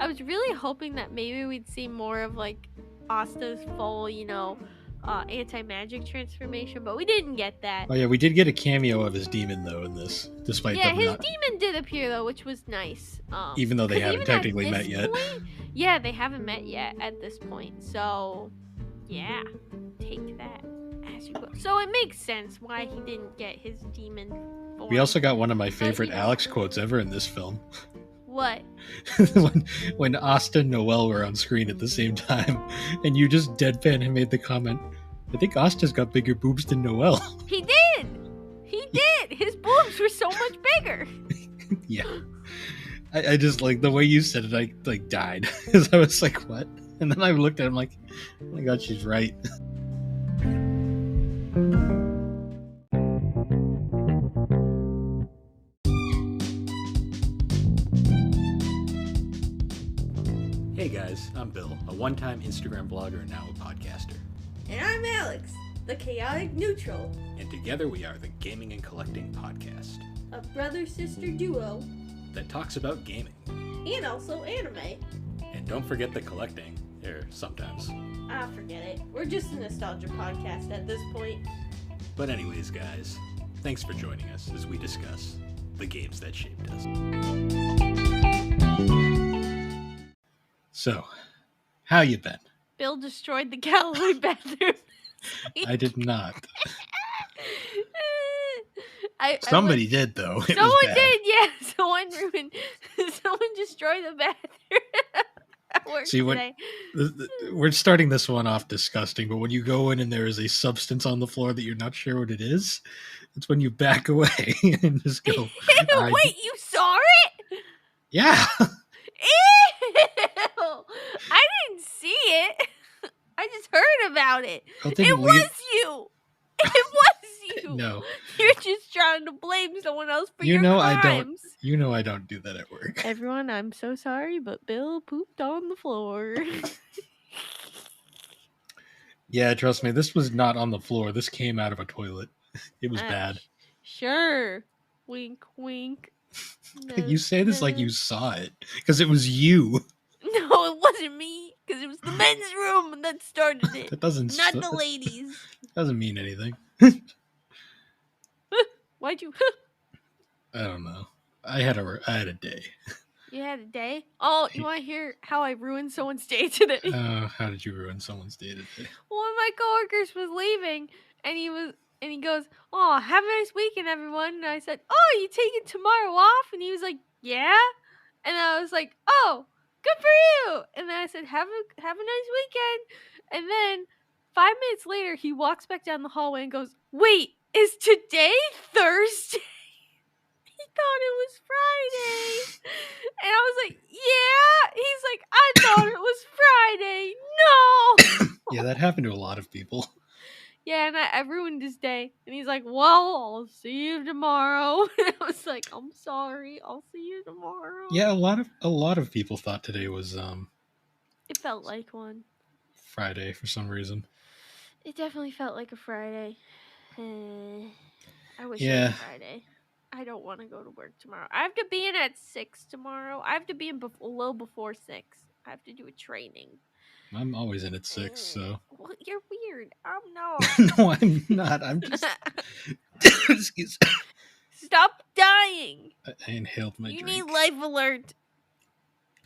I was really hoping that maybe we'd see more of like Asta's full, anti-magic transformation, but we didn't get that. Oh yeah, we did get a cameo of his demon though in this, despite Yeah, them his not, demon did appear though, which was nice. even though they 'cause haven't even at technically met this yet. point, yeah, they haven't met yet at this point. So, yeah, take that as you will. So it makes sense why he didn't get his demon form. We also got one of my favorite you know. Alex quotes ever in this film. What? when Asta and Noelle were on screen at the same time, and you just deadpan and made the comment, I think Asta's got bigger boobs than Noelle. He did! He did! His boobs were so much bigger! Yeah. I just, like, the way you said it, I, like, died. Because I was like, what? And then I looked at him like, oh my god, she's right. Hey guys, I'm Bill, a one-time Instagram blogger and now a podcaster. And I'm Alex, the chaotic neutral. And together we are the Gaming and Collecting Podcast. A brother-sister duo. That talks about gaming. And also anime. And don't forget the collecting. Sometimes. Ah, forget it. We're just a nostalgia podcast at this point. But anyways, guys, thanks for joining us as we discuss the games that shaped us. So, how you been? Bill destroyed the Galloway bathroom. I did not. Somebody did, though. Someone did, yeah. Someone destroyed the bathroom. See, we're starting this one off disgusting, but when you go in and there is a substance on the floor that you're not sure what it is, it's when you back away and just go. Wait, you saw it? Yeah. Ew! I didn't see it. I just heard about it. Was you. It was you. No. You're just trying to blame someone else for your crimes. I don't do that at work. Everyone, I'm so sorry, but Bill pooped on the floor. Yeah, trust me, this was not on the floor. This came out of a toilet. It was bad. Sure. Wink, wink. You say this like you saw it, because it was you. No, it wasn't me, because it was the men's room that started it. That doesn't. Not the ladies. Doesn't mean anything. Why'd you? I don't know. I had a day. You had a day? Oh, you want to hear how I ruined someone's day today? How did you ruin someone's day today? One of my coworkers was leaving, and he goes, "Oh, have a nice weekend, everyone." And I said, "Oh, you taking tomorrow off?" And he was like, "Yeah." And I was like, "Oh, good for you." And then I said, "Have a nice weekend." And then 5 minutes later, he walks back down the hallway and goes, "Wait, is today Thursday?" He thought it was Friday. And I was like, "Yeah." He's like, "I thought it was Friday." No. Yeah, that happened to a lot of people. Yeah, and I ruined his day. And he's like, "Well, I'll see you tomorrow." And I was like, "I'm sorry. I'll see you tomorrow." Yeah, a lot of people thought today was It felt like one. Friday for some reason. It definitely felt like a Friday. I wish it was Friday. I don't want to go to work tomorrow. I have to be in at 6 tomorrow. I have to be in a little before 6. I have to do a training. I'm always in at 6, so. Well, you're weird. I'm not. No, I'm not. I'm just. Excuse me. Stop dying. I inhaled my drink. You need Life Alert.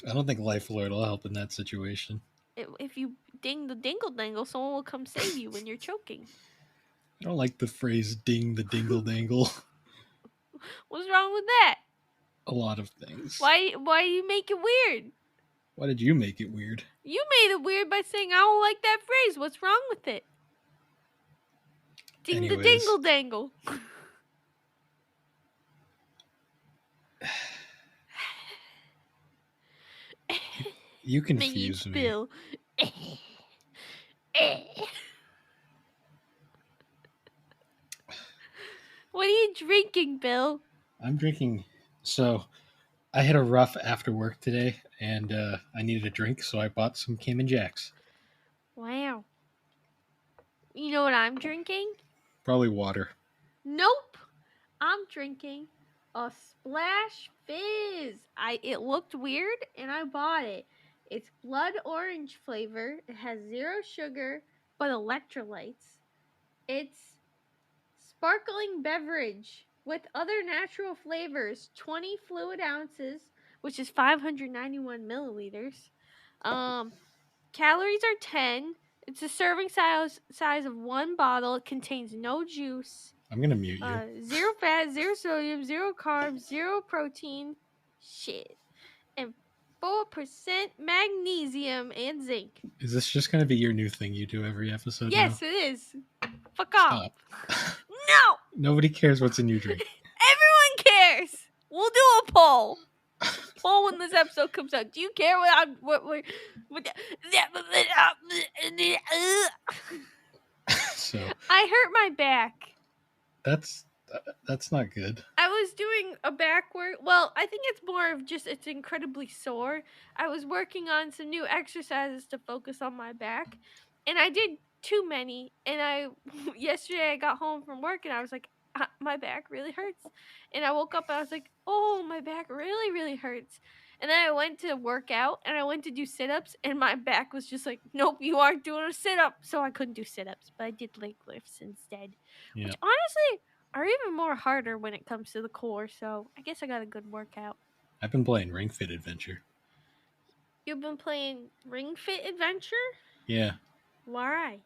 I don't think Life Alert will help in that situation. If you ding the dingle dangle, someone will come save you when you're choking. I don't like the phrase "ding the dingle dangle." What's wrong with that? A lot of things. Why do you make it weird? Why did you make it weird? You made it weird by saying I don't like that phrase. What's wrong with it? Ding the dingle dangle. You confuse me. Bill. What are you drinking, Bill? I'm drinking. So, I had a rough after work today, and I needed a drink, so I bought some Cayman Jacks. Wow. You know what I'm drinking? Probably water. Nope. I'm drinking a Splash Fizz. It looked weird and I bought it. It's blood orange flavor. It has 0 sugar but electrolytes. It's sparkling beverage with other natural flavors. 20 fluid ounces, which is 591 milliliters. Calories are 10. It's a serving size of 1 bottle. It contains no juice. I'm gonna mute you. 0 fat, 0 sodium, 0 carbs, 0 protein. Shit. And 4% magnesium and zinc. Is this just gonna be your new thing you do every episode Yes, now? it is. Fuck off. Stop. No! Nobody cares what's in your drink. Everyone cares. We'll do a poll. Poll when this episode comes out. Do you care what So I hurt my back. that's not good. I was doing a back work. Well, I think it's more of just it's incredibly sore. I was working on some new exercises to focus on my back, and I did too many. And yesterday I got home from work and I was like, my back really hurts. And I woke up and I was like, oh, my back really, really hurts. And then I went to work out and I went to do sit ups, and my back was just like, nope, you aren't doing a sit up. So I couldn't do sit ups, but I did leg lifts instead, Yeah. which honestly are even more harder when it comes to the core. So I guess I got a good workout. I've been playing Ring Fit Adventure. You've been playing Ring Fit Adventure? Yeah, Why?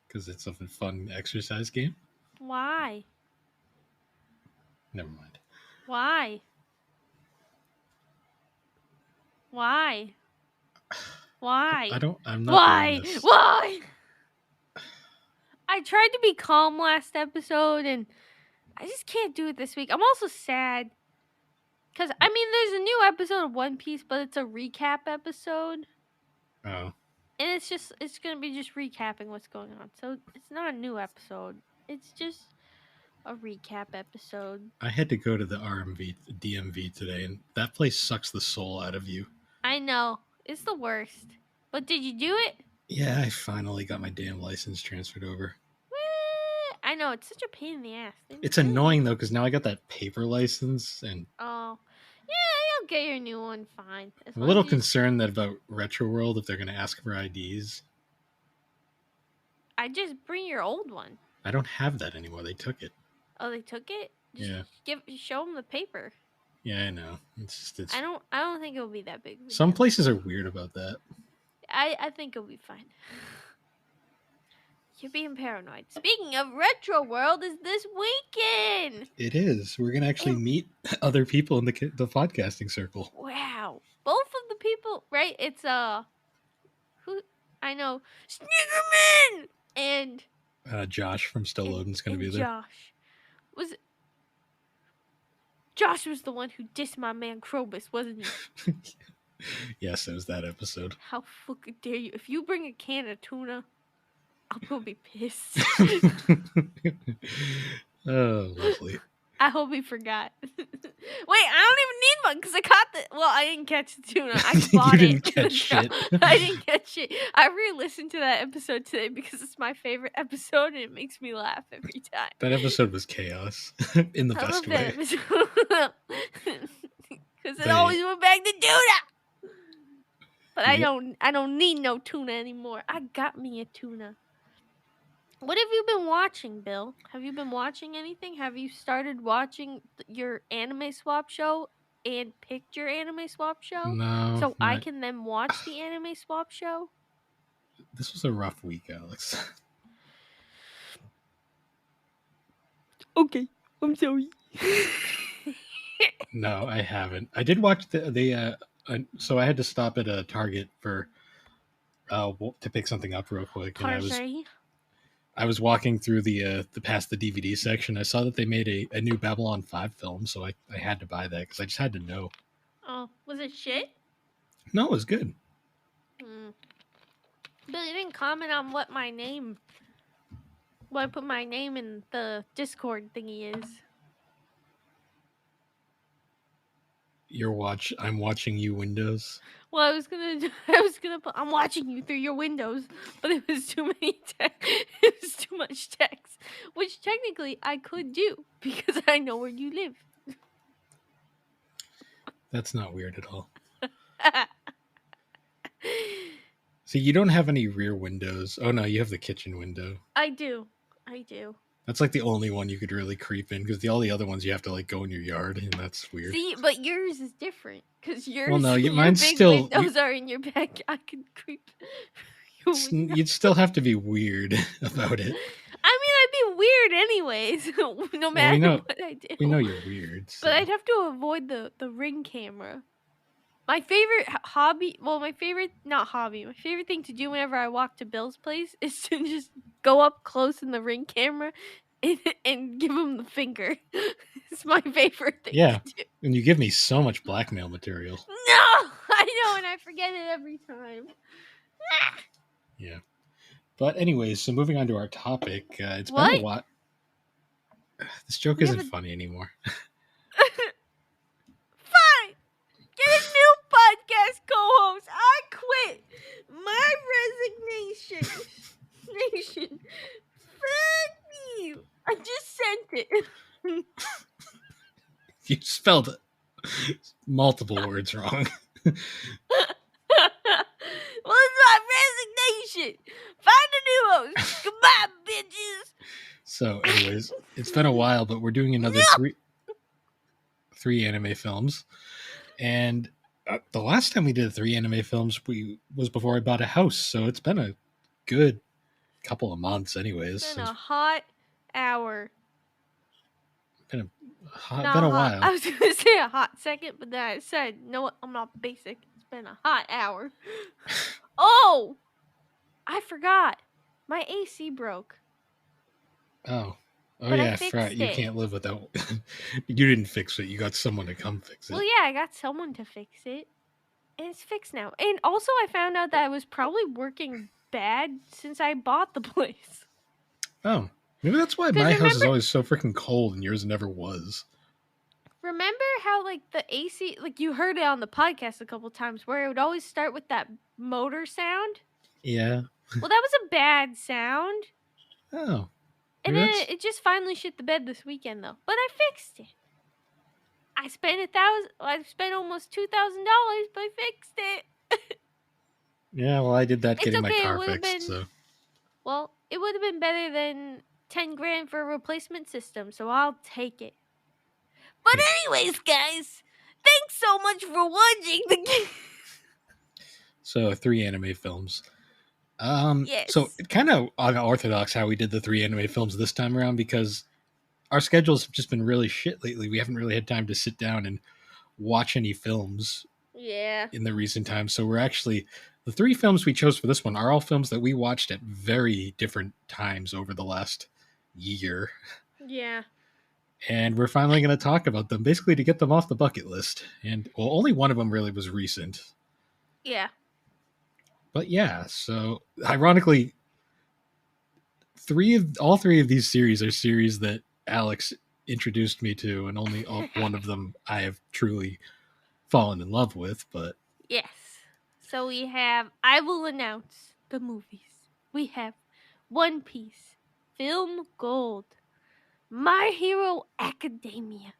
because it's a fun exercise game. Why? Never mind. Why? Why? Why? I'm not Why? doing this. Why? I tried to be calm last episode and I just can't do it this week. I'm also sad because there's a new episode of One Piece, but it's a recap episode, Oh, and it's gonna be just recapping what's going on. So it's not a new episode. It's just a recap episode. I had to go to the DMV today, and that place sucks the soul out of you. I know. It's the worst. But did you do it? Yeah, I finally got my damn license transferred over. I know, it's such a pain in the ass. It's annoying though, because now I got that paper license, and Oh. Yeah, you'll get your new one fine. I'm a little concerned that about Retro World if they're going to ask for IDs. I just bring your old one. I don't have that anymore. They took it. Oh, they took it? Yeah. Show them the paper. Yeah, I know. It's I don't think it'll be that big. Some places are weird about that. I think it'll be fine. You're being paranoid. Speaking of Retro World, is this weekend. It is. We're gonna actually meet other people in the podcasting circle. Wow, both of the people, right? It's who I know, Snickerman and Josh from Still Loading's gonna be there. Josh was the one who dissed my man Krobus, wasn't he? Yes, it was that episode. How fucking dare you? If you bring a can of tuna, I'm gonna be pissed. Oh, lovely. I hope he forgot. Wait, I don't even need one because I caught I didn't catch the tuna. I bought You it. didn't catch shit. I didn't catch shit. I re-listened to that episode today because it's my favorite episode and it makes me laugh every time. That episode was chaos in the best way. Because it always went back to tuna. But I don't need no tuna anymore. I got me a tuna. What have you been watching, Bill? Have you been watching anything? Have you started watching your anime swap show and picked your anime swap show? No. So I can then watch the anime swap show? This was a rough week, Alex. Okay, I'm sorry. No, I haven't. I did watch so I had to stop at a Target for to pick something up real quick, and I was walking through the past the DVD section. I saw that they made a new Babylon 5 film, so I had to buy that because I just had to know. Oh, was it shit? No, it was good. Bill, you didn't comment on what I put my name in the Discord thingy is. I'm watching you Windows. Well, I was gonna put I'm watching you through your windows, but it was too many it was too much text, which technically I could do because I know where you live. That's not weird at all. See, you don't have any rear windows. Oh no, you have the kitchen window. I do. That's like the only one you could really creep in because all the other ones you have to like go in your yard, and that's weird. See, but yours is different because yours. Well, no, your mine's big still. windows are in your back. I can creep. You'd still have to be weird about it. I mean, I'd be weird anyways, no matter what I do. We know you're weird, so. But I'd have to avoid the Ring camera. My favorite hobby, well, my favorite thing to do whenever I walk to Bill's place is to just go up close in the Ring camera and give him the finger. It's my favorite thing to do. And you give me so much blackmail material. No! I know, and I forget it every time. Yeah. But anyways, so moving on to our topic, it's been a while. This joke isn't funny anymore. Fine! Get a new podcast co-host. I quit. My resignation. Fuck you. I just sent it. You spelled multiple words wrong. Well, it's my resignation. Find a new host. Goodbye, bitches. So, anyways, it's been a while, but we're doing another three anime films. And the last time we did 3 anime films was before I bought a house. So it's been a good couple of months anyways. It's been a hot hour. Been a while. I was going to say a hot second, but then I said, no, I'm not basic. It's been a hot hour. Oh, I forgot. My AC broke. Oh but yeah, right. You can't live without. You didn't fix it. You got someone to come fix it. Well, yeah, I got someone to fix it, and it's fixed now. And also, I found out that it was probably working bad since I bought the place. Oh, maybe that's why my house is always so freaking cold and yours never was. Remember how like the AC, like you heard it on the podcast a couple times, where it would always start with that motor sound? Yeah. Well, that was a bad sound. Oh. And then it just finally shit the bed this weekend, though. But I fixed it. I spent almost $2,000, but I fixed it. Yeah, well, I did that getting my car fixed. So. Well, it would have been better than $10,000 for a replacement system, so I'll take it. But anyways, guys, thanks so much for watching the game. So 3 anime films. Yes. So kind of unorthodox how we did the 3 anime films this time around because our schedules have just been really shit lately. We haven't really had time to sit down and watch any films. Yeah. In the recent times, so we're actually the 3 films we chose for this one are all films that we watched at very different times over the last year. Yeah. And we're finally going to talk about them, basically to get them off the bucket list. And well, only one of them really was recent. Yeah. But yeah, so ironically, all three of these series are series that Alex introduced me to, and only one of them I have truly fallen in love with. But yes, so I will announce the movies. We have One Piece, Film Gold, My Hero Academia,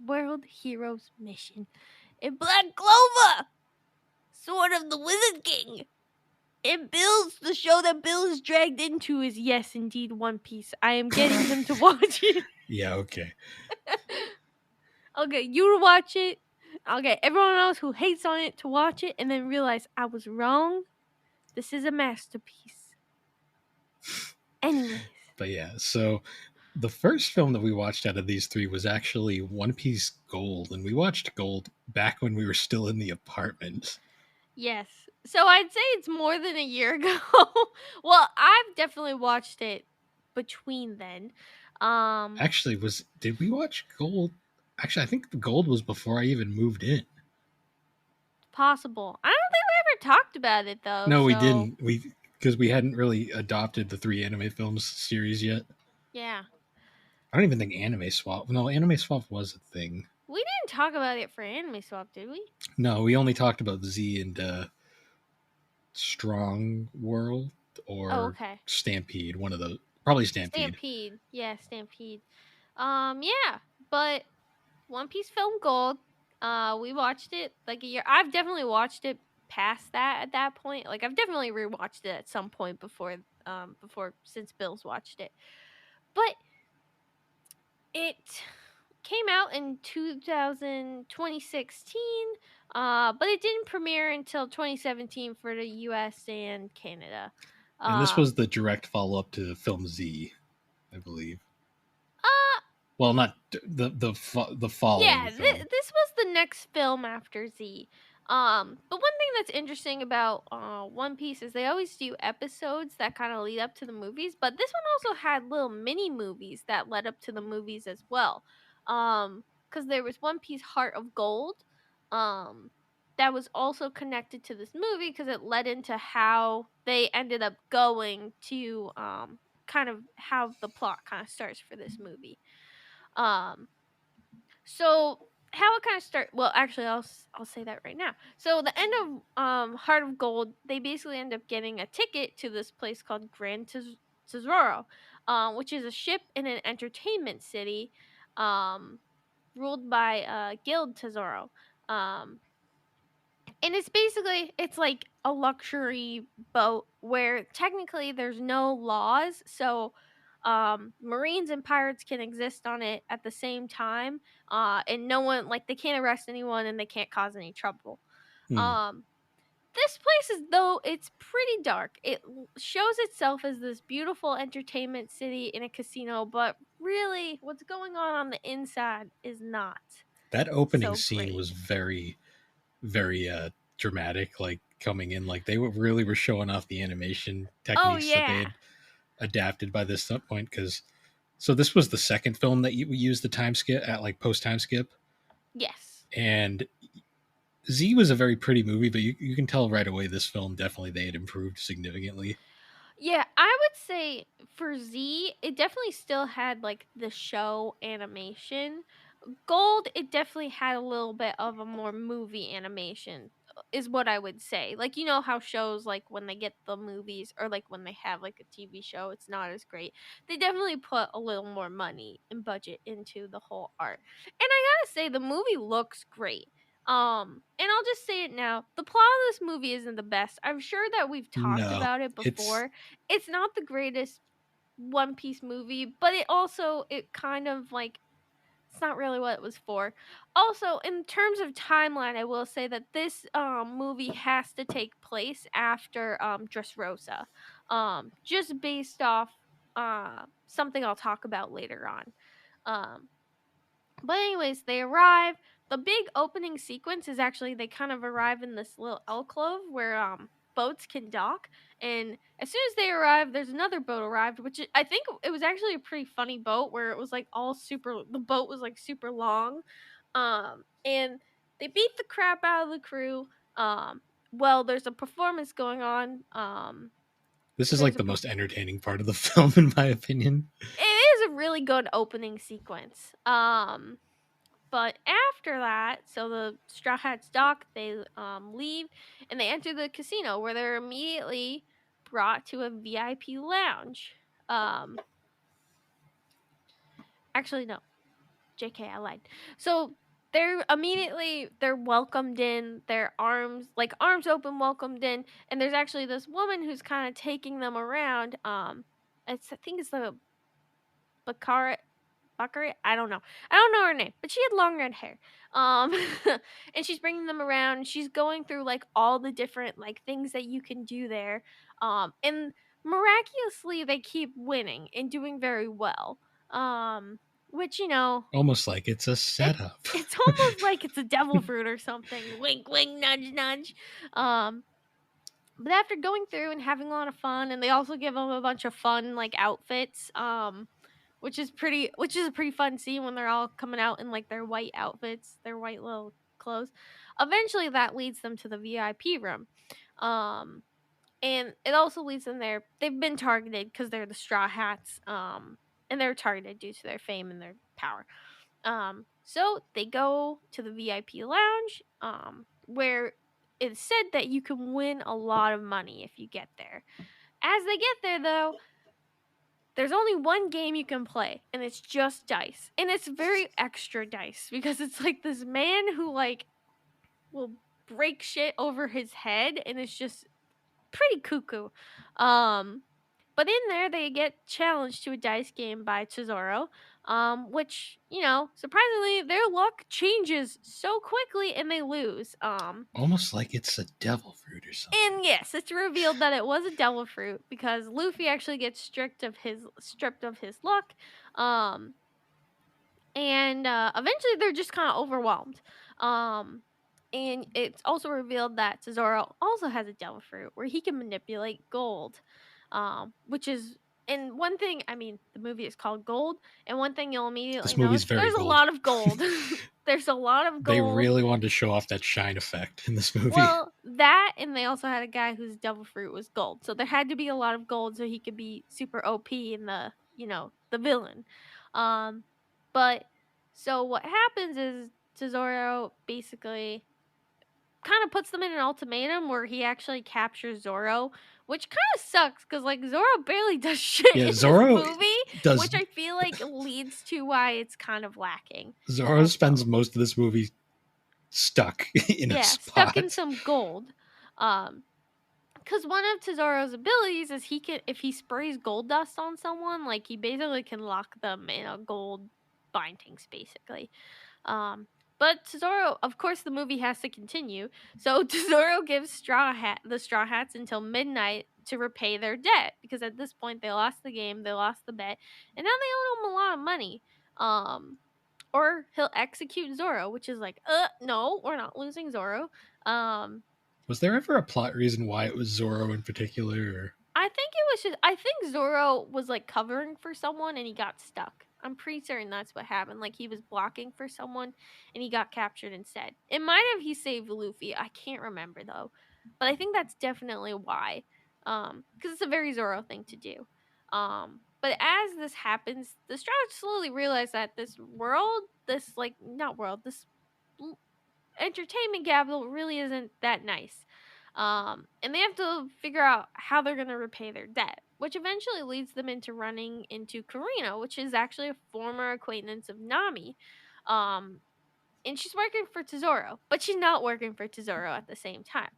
World Heroes Mission, and Black Clover, Sword of the Wizard King. And the show that Bill is dragged into is, yes, indeed, One Piece. I am getting him to watch it. Yeah, okay. I'll get you to watch it. I'll get everyone else who hates on it to watch it and then realize I was wrong. This is a masterpiece. Anyways. But yeah, so the first film that we watched out of these 3 was actually One Piece Gold. And we watched Gold back when we were still in the apartment. Yes. So I'd say it's more than a year ago. Well, I've definitely watched it between then. Actually, did we watch Gold? Actually, I think the Gold was before I even moved in. Possible. I don't think we ever talked about it though. No, we didn't. Because we hadn't really adopted the 3 anime films series yet. Yeah. I don't even think Anime Swap. No, Anime Swap was a thing. We didn't talk about it for Anime Swap, did we? No, we only talked about Z and Strong World or Stampede. One of those. Probably Stampede. Yeah, Stampede. Yeah, but One Piece Film Gold, We watched it like a year. I've definitely watched it past that at that point. Like I've definitely rewatched it at some point before since Bill's watched it. But it came out in 2016, but it didn't premiere until 2017 for the US and Canada. And this was Um the direct follow up to film Z, I believe. uh Well, not the following Yeah, film. this was the next film after Z. But one thing that's interesting about One Piece is they always do episodes that kind of lead up to the movies, but this one also had little mini movies that led up to the movies as well. Because there was One Piece Heart of Gold, um, that was also connected to this movie because it led into how they ended up going to kind of how the plot kind of starts for this movie. Um, so how it kind of start? Well, actually, I'll say that right now. So the end of Heart of Gold, they basically end up getting a ticket to this place called Tesoro, which is a ship in an entertainment city, um, ruled by Guild Tesoro. Um, and it's like a luxury boat where technically there's no laws, so marines and pirates can exist on it at the same time, and no one, like, they can't arrest anyone and they can't cause any trouble. Hmm. um this place is, though it's pretty dark, shows itself as this beautiful entertainment city in a casino, but really what's going on the inside is not That opening so scene great. was very, very dramatic. Like coming in, like they really were showing off the animation Oh techniques that they yeah. had adapted by this point. Because so this was the second film that we used the time skip at, like post time skip, Yes. and Z was a very pretty movie, but you can tell right away this film definitely they had improved significantly. Yeah, I would say for Z, it definitely still had like the show animation. Gold, it definitely had a little bit of a more movie animation, is what I would say. Like, you know how shows, like when they get the movies or like when they have like a TV show, it's not as great. They definitely put a little more money and budget into the whole art. And I gotta say, the movie looks great. And I'll just say it now. The plot of this movie isn't the best. I'm sure that we've talked No, about it it's before. It's not the greatest One Piece movie, but it kind of like, it's not really what it was for. Also, in terms of timeline, I will say that this movie has to take place after Dressrosa, just based off something I'll talk about later on. Um, but anyways, they arrive. The big opening sequence is actually they kind of arrive in this little alcove where boats can dock, and as soon as they arrive, there's another boat arrived, I think it was actually a pretty funny boat where it was like all super. The boat was like super long, and they beat the crap out of the crew. Well, there's a performance going on. this is There's like a the most entertaining part of the film, in my opinion. It is a really good opening sequence. But after that, so the Straw Hats dock, they leave and they enter the casino where they're immediately brought to a VIP lounge. Um, actually, no, JK, I lied. So they're welcomed in, their arms open, welcomed in, and there's actually this woman who's kind of taking them around. I think it's the Bakara Buckery? I don't know. I don't know her name, but she had long red hair. Um, and she's bringing them around. She's going through like all the different like things that you can do there. And miraculously they keep winning and doing very well. Which, Almost like it's a it setup. it's almost like it's a devil fruit or something. Wink, wink, nudge, nudge. Um, but after going through and having a lot of fun, and they also give them a bunch of fun like outfits. Which is a pretty fun scene when they're all coming out in like their white outfits, their white little clothes. Eventually that leads them to the VIP room. Um and it also leads them there. They've been targeted because they're the Straw Hats. And they're targeted due to their fame and their power. So they go to the VIP lounge, where it's said that you can win a lot of money if you get there. As they get there, though, there's only one game you can play, and it's just dice. And it's very extra dice because it's like this man who like will break shit over his head, and it's just pretty cuckoo. Um but in there they get challenged to a dice game by Tesoro, which, surprisingly their luck changes so quickly and they lose. Almost like it's a devil fruit or something. And yes, it's revealed that it was a devil fruit because Luffy actually gets stripped of his luck. Um and eventually they're just kind of overwhelmed. And it's also revealed that Tesoro also has a devil fruit where he can manipulate gold, which is, and one thing, I mean, the movie is called Gold, and one thing you'll immediately This notice, movie's very there's a gold. lot of gold. There's a lot of They gold. really wanted to show off that shine effect in this movie. Well, that, and they also had a guy whose devil fruit was gold, so there had to be a lot of gold so he could be super OP in the villain. Um, but so what happens is Tesoro basically kind of puts them in an ultimatum where he actually captures Zoro, which kind of sucks because like Zoro barely does shit Yeah, in Zoro this movie, which I feel like leads to why it's kind of lacking. Zoro spends most of this movie stuck in a spot. Stuck in some gold. Because one of Tesoro's abilities is if he sprays gold dust on someone, like he basically can lock them in a gold bindings, basically. But Tesoro, of course, the movie has to continue. So Tesoro gives the Straw Hats until midnight to repay their debt because at this point they lost the game, they lost the bet, and now they owe him a lot of money. Or he'll execute Zoro, which is like, no, we're not losing Zoro. Was there ever a plot reason why it was Zoro in particular? Or? I think Zoro was like covering for someone and he got stuck. I'm pretty certain that's what happened. Like he was blocking for someone and he got captured instead. It might have he saved Luffy. I can't remember though. But I think that's definitely why. Because it's a very Zoro thing to do. But as this happens, the Straw slowly realize that this world, this like not world, this entertainment capital really isn't that nice. And they have to figure out how they're going to repay their debt, which eventually leads them into running into Karina, which is actually a former acquaintance of Nami. And she's working for Tesoro, but she's not working for Tesoro at the same time.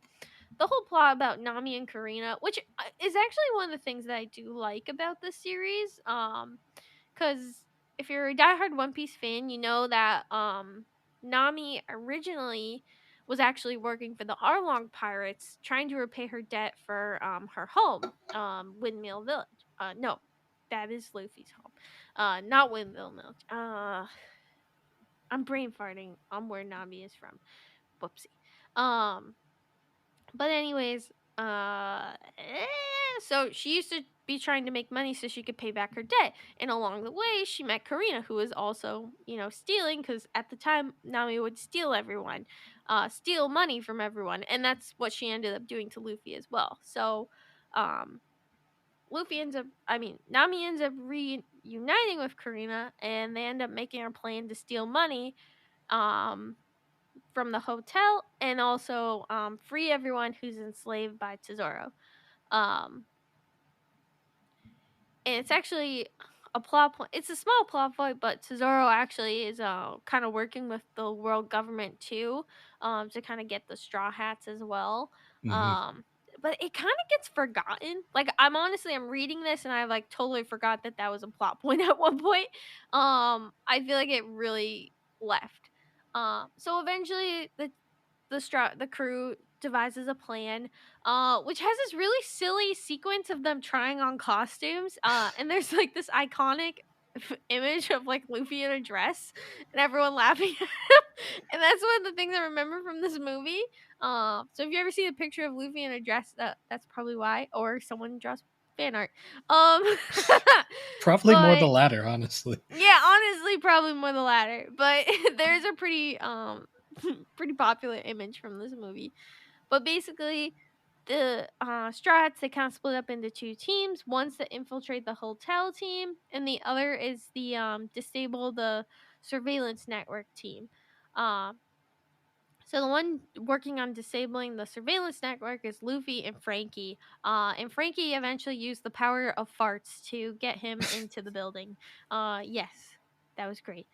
The whole plot about Nami and Karina, which is actually one of the things that I do like about this series, because if you're a diehard One Piece fan, you know that Nami originally was actually working for the Arlong pirates, trying to repay her debt for her home, Windmill Village. No, that is Luffy's home, not Windmill Village. I'm brain farting on where Nami is from. Whoopsie. But anyways, so she used to be trying to make money so she could pay back her debt, and along the way, she met Karina, who was also, stealing because at the time Nami would steal steal money from everyone, and that's what she ended up doing to Luffy as well. So, Nami ends up reuniting with Karina, and they end up making a plan to steal money. From the hotel and also free everyone who's enslaved by Tesoro. Um, and it's actually a plot point. It's a small plot point, but Tesoro actually is kind of working with the world government too, to kind of get the Straw Hats as well. Mm-hmm. But it kind of gets forgotten. Like I'm reading this and I like totally forgot that was a plot point at one point. I feel like it really left. So eventually the crew devises a plan, which has this really silly sequence of them trying on costumes. And there's like this iconic image of like Luffy in a dress and everyone laughing at him. And that's one of the things I remember from this movie. So if you ever see a picture of Luffy in a dress, that's probably why, or someone draws fan art. Um, Probably more the but latter, honestly. yeah, honestly, probably more the latter. But there's a pretty pretty popular image from this movie. But basically, the Straw Hats, they kind of split up into two teams. One's to infiltrate the hotel team, and the other is the disable the surveillance network team. Uh, So the one working on disabling the surveillance network is Luffy and Frankie. And Frankie eventually used the power of farts to get him into the building. Yes, that was great.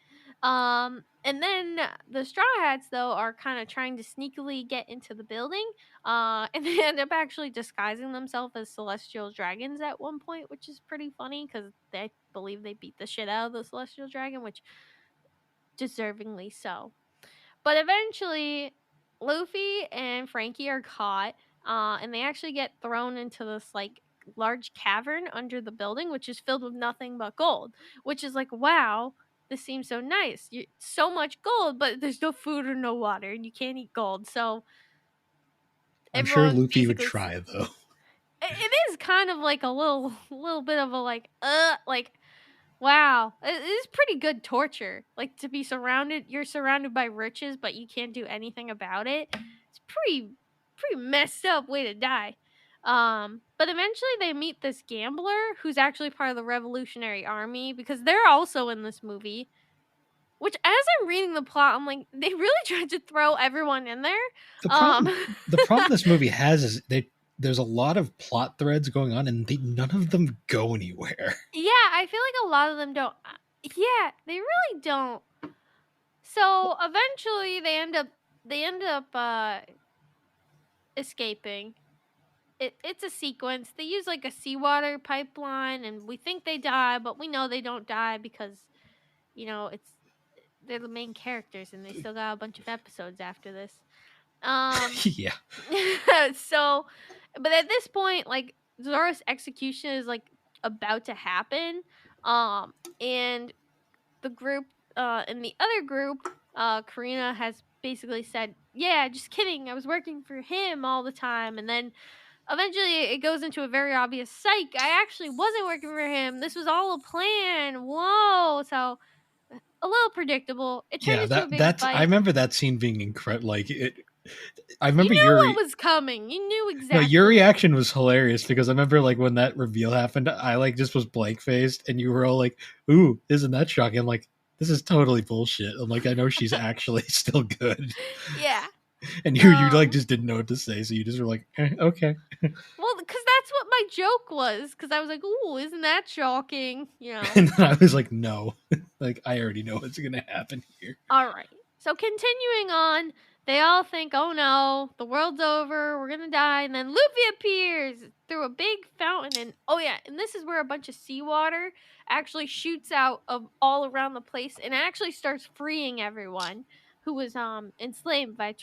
And then the Straw Hats though are kind of trying to sneakily get into the building. And they end up actually disguising themselves as celestial dragons at one point, which is pretty funny because they believe they beat the shit out of the celestial dragon, which deservingly so. But eventually, Luffy and Frankie are caught, and they actually get thrown into this like large cavern under the building, which is filled with nothing but gold. Which is like, wow, this seems so nice. So much gold, but there's no food or no water, and you can't eat gold. So I'm sure everyone Luffy would basically try though. it is kind of like a little bit of a like wow, it is pretty good torture. Like to be you're surrounded by riches, but you can't do anything about it. It's pretty messed up way to die. But eventually they meet this gambler who's actually part of the Revolutionary Army because they're also in this movie. Which, as I'm reading the plot, I'm like, they really tried to throw everyone in there. The Um, problem this movie has is there's a lot of plot threads going on, and none of them go anywhere. yeah, I feel like a lot of them don't. Yeah, they really don't. So eventually they end up escaping. It's a sequence. They use like a seawater pipeline, and we think they die, but we know they don't die because it's they're the main characters, and they still got a bunch of episodes after this. Yeah. So, but at this point, like Zoro's execution is like about to happen, and the group, in the other group, Karina has basically said, "Yeah, just kidding. I was working for him all the time." And then eventually it goes into a very obvious psych. I actually wasn't working for him. This was all a plan. Whoa. So a little predictable. It turned Yeah, into a big that's I fight. remember that scene being incredible. Like I You remember knew what was coming. You knew No, your exactly. reaction was hilarious because I remember like when that reveal happened, I like just was blank faced, and you were all like, "Ooh, isn't that shocking?" I'm like, "This is totally bullshit." I'm like, "I know she's actually still good," Yeah. and you like Um. just didn't know what to say, so you just were like, "Okay." Well, because that's what my joke was. Because I was like, "Ooh, isn't that shocking?" And then I was like, "No, like I already know what's gonna happen here." All right. So continuing on, they all think, "Oh no, the world's over. We're gonna die." And then Luffy appears through a big fountain, and oh yeah, and this is where a bunch of seawater actually shoots out of all around the place, and actually starts freeing everyone who was enslaved by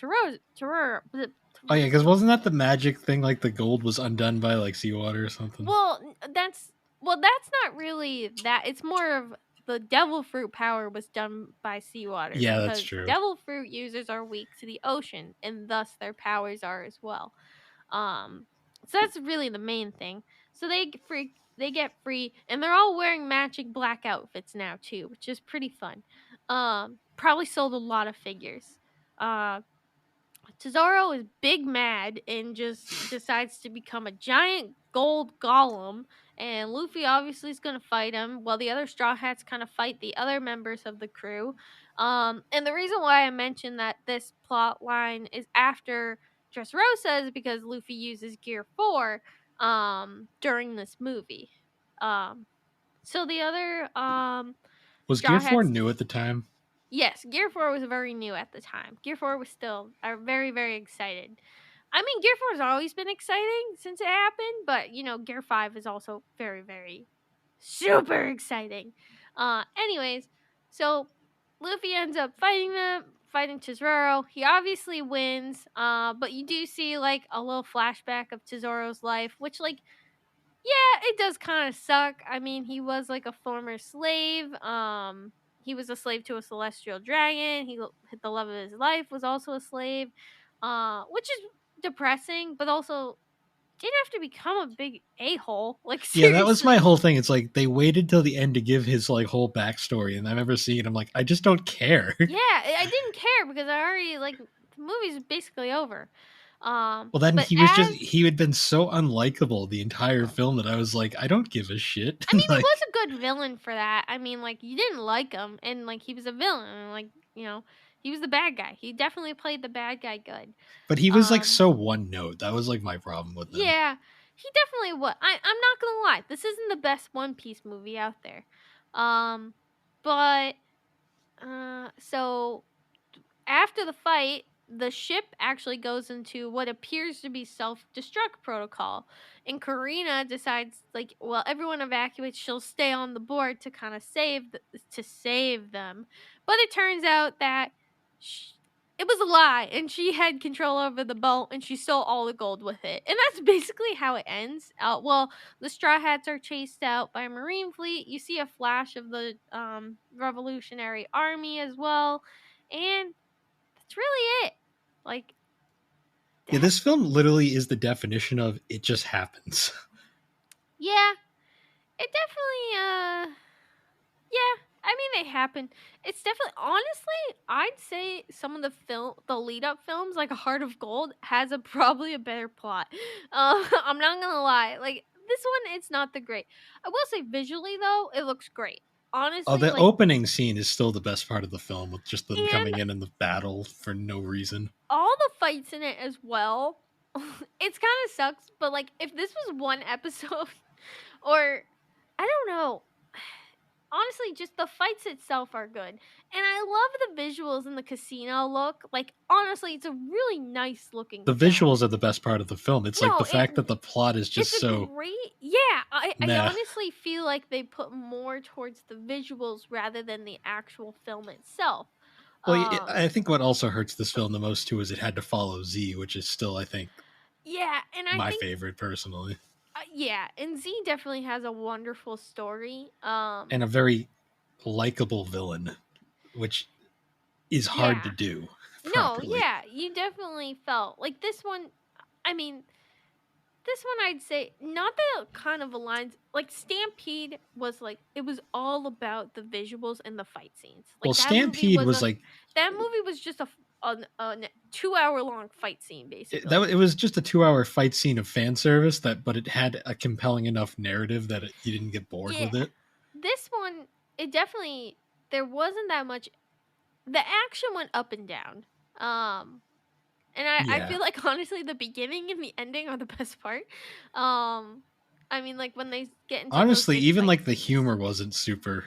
Oh yeah, because wasn't that the magic thing? Like the gold was undone by like seawater or something. Well, that's not really that. It's more of the devil fruit power was done by seawater Yeah, that's because true. devil fruit users are weak to the ocean and thus their powers are as well. Um so that's really the main thing. So they get free and they're all wearing matching black outfits now too, which is pretty fun. Probably sold a lot of figures. Uh Tesoro is big mad and just decides to become a giant gold golem. And Luffy obviously is going to fight him, while the other Straw Hats kind of fight the other members of the crew. And the reason why I mentioned that this plot line is after Dressrosa is because Luffy uses Gear 4 during this movie. Um, so the other Was Gear Straw Four Hats. new at the time? Yes, Gear 4 was very new at the time. Gear 4 was still very, very excited. I mean, Gear 4 has always been exciting since it happened, but, Gear 5 is also very, very super exciting. Anyways, so Luffy ends up fighting Tesoro. He obviously wins, but you do see, like, a little flashback of Tesoro's life, which, like, yeah, it does kind of suck. I mean, he was like a former slave. He was a slave to a celestial dragon. The love of his life was also a slave, which is depressing, but also didn't have to become a big a hole. Like Yeah, that was my seriously. whole thing. It's like they waited till the end to give his like whole backstory, and I remember seeing it. I'm like, I just don't care. Yeah, I didn't care because I already like the movie's basically over. Well, then But as he had been so unlikable the entire film that I was like, I don't give a shit. I mean, he was Like, a good villain for that. I mean, like you didn't like him, and like he was a villain, and like you know He was the bad guy. He definitely played the bad guy good. But he was like so one note. That was like my problem with him. Yeah, he definitely was. I'm not gonna lie. This isn't the best One Piece movie out there. But so after the fight, the ship actually goes into what appears to be self-destruct protocol, and Karina decides, like, well, everyone evacuates. She'll stay on the board to kind of save them, but it turns out that it was a lie, and she had control over the boat, and she stole all the gold with it, and that's basically how it ends. Well, the Straw Hats are chased out by a Marine fleet. You see a flash of the Revolutionary Army as well, and that's really it. Like Yeah, that. this film literally is the definition of it just happens. Yeah, it definitely. Yeah. I mean, they happen. It's definitely, honestly, I'd say some of the lead up films, like A Heart of Gold, has probably a better plot. I'm not gonna lie. Like this one, it's not the great. I will say visually though, it looks great. Oh, Honestly, the like, opening scene is still the best part of the film, with just them and coming in the battle for no reason. all the fights in it as well. It's kind of sucks, but like if this was one episode, or I don't know. Honestly, just the fights itself are good. And I love the visuals in the casino look. Like, honestly, it's a really nice looking The film. visuals are the best part of the film. It's like No, the fact that the plot is just it's a so great, yeah. I meh. honestly feel like they put more towards the visuals rather than the actual film itself. Well, Um, I think what also hurts this film the most too is it had to follow Z, which is still, I think, yeah, and I my think, favorite personally, yeah, and Z definitely has a wonderful story. and a very likable villain, which is hard to Yeah. do No, properly. yeah, you definitely felt like this one. I mean, this one I'd say not that it kind of aligns. Like Stampede was like it was all about the visuals and the fight scenes. Well, Like that movie Stampede was was like just a 2 hour long fight scene basically. it was just a 2 hour fight scene of fan service but it had a compelling enough narrative that you didn't get bored Yeah, with it. this one it definitely there wasn't that much. The action went up and down. And I Yeah, feel like honestly the beginning and the ending are the best part. I mean like when they get into those honestly, big even fight like the scenes. humor wasn't super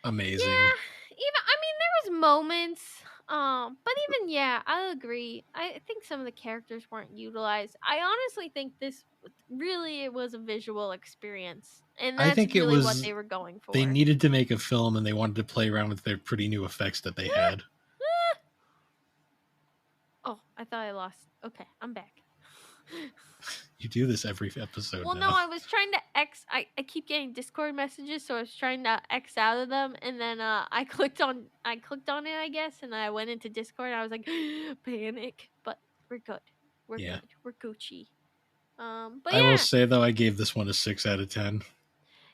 amazing. Yeah, even I mean there was moments, but even yeah, I agree. I think some of the characters weren't utilized. I honestly think this really it was a visual experience, and I that's think it really what was they were going they for. needed to make a film and they wanted to play around with their pretty new effects that they had. Oh, I thought I lost. Okay, I'm back. You do this every episode Well, no, now. I was trying to X. I keep getting Discord messages, so I was trying to X out of them, and then I clicked on it, I guess, and I went into Discord. And I was like, panic, but we're good. We're Yeah. good. We're Gucci. But I will yeah, say though, I gave this one a 6 out of 10.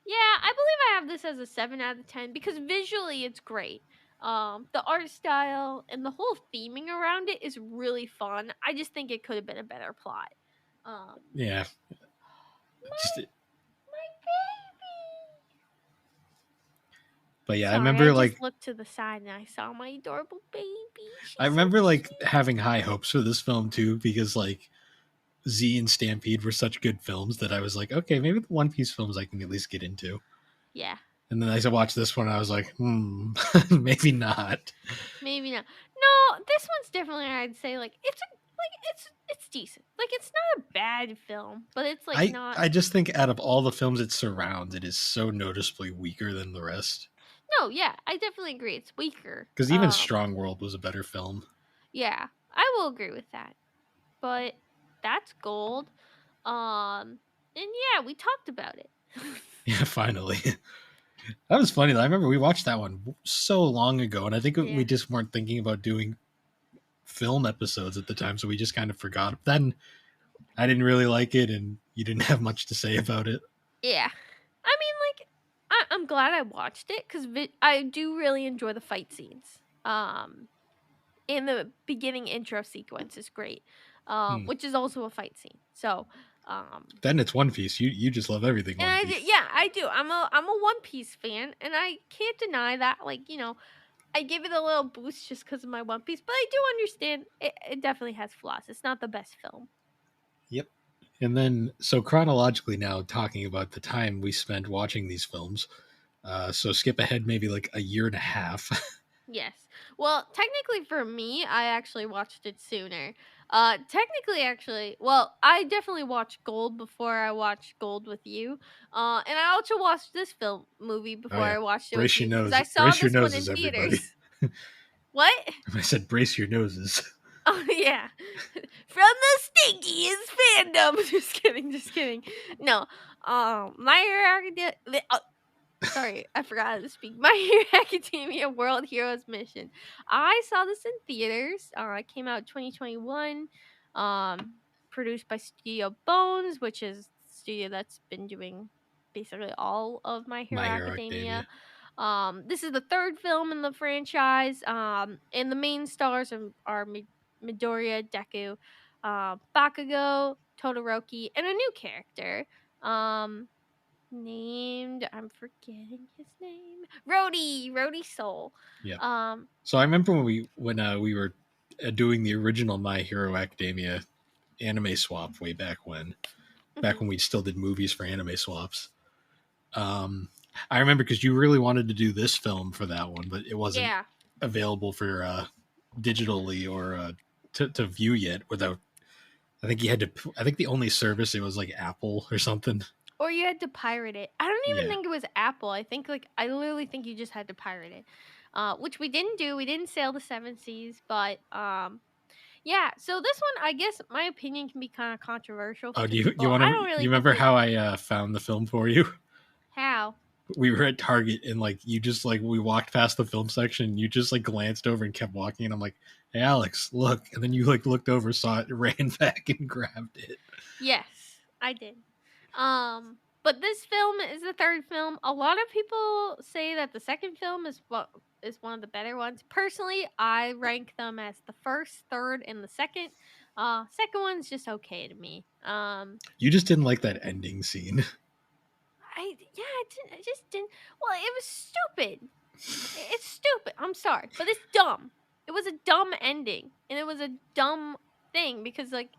yeah, I believe I have this as a 7 out of 10 because visually it's great. The art style and the whole theming around it is really fun. I just think it could have been a better plot. Um, Yeah, just my baby. but yeah, I Sorry, I remember just like looked to the side and I saw my adorable baby. I She's so remember like cute. having high hopes for this film too because like Z and Stampede were such good films that I was like, okay, maybe the One Piece films I can at least get into. Yeah, And then I watched this one, and I was like, maybe not. maybe not. No, this one's definitely. I'd say like it's decent. Like it's not a bad film, but it's like not. I just think out of all the films it surrounds, it is so noticeably weaker than the rest. No, yeah, I definitely agree. It's weaker. Because even Strong World was a better film. Yeah, I will agree with that. But that's gold. And yeah, we talked about it. Yeah, finally. That was funny. I remember we watched that one so long ago, and I think Yeah. we just weren't thinking about doing film episodes at the time, so we just kind of forgot. Then I didn't really like it, and you didn't have much to say about it. Yeah. I mean, like, I'm glad I watched it because I do really enjoy the fight scenes. In the beginning intro sequence is great, which is also a fight scene. So, Then it's One Piece. You just love everything and One Piece. yeah, I do. I'm a One Piece fan, and I can't deny that. Like, you know, I give it a little boost just because of my One Piece, but I do understand it definitely has flaws. It's not the best film. Yep. And then, so chronologically now, talking about the time we spent watching these films. So skip ahead maybe like a year and a half. Yes. Well, technically for me, I actually watched it sooner. Technically actually, well, I definitely watched Gold before I watched Gold with you. And I also watched this film movie Oh before yeah, I watched it with brace your you because nose, I saw brace your this one noses, in everybody. theaters. What? I said brace your noses. Oh yeah. From the stinkiest fandom. Just kidding, just kidding. No. My Hero Academia. Sorry, I forgot how to speak. My Hero Academia World Heroes Mission. I saw this in theaters. It came out 2021. Produced by Studio Bones, which is the studio that's been doing basically all of My Hero My Hero Academia. Academia. This is the third film in the franchise. And the main stars are Midoriya, Deku, Bakugo, Todoroki, and a new character. Named, I'm forgetting his name. Rhodey Soul. Yep. Um So I remember when we were doing the original My Hero Academia anime swap way back mhm. when we still did movies for anime swaps. Um, I remember because you really wanted to do this film for that one, but it wasn't Yeah. available for digitally or to view yet. Without, I think you had to. I think the only service it was like Apple or something. Or you had to pirate it. I don't even Yeah. think it was Apple. I think I literally think you just had to pirate it. Which we didn't do. We didn't sail the seven seas, but yeah. So this one, I guess my opinion can be kind of controversial Oh, to do you people. want I to? don't really You think remember it. how I found the film for you? How? We were at Target and like you just like we walked past the film section and you just like glanced over and kept walking and I'm like, hey Alex, look, and then you like looked over, saw it, ran back and grabbed it. Yes, I did. But this film is the third film. A lot of people say that the second film is what is one of the better ones. Personally, I rank them as the first, third, and the second. Second one's just okay to me. You just didn't like that ending scene. I just didn't. Well, it was stupid. It's stupid. I'm sorry, but it's dumb. It was a dumb ending, and it was a dumb thing because like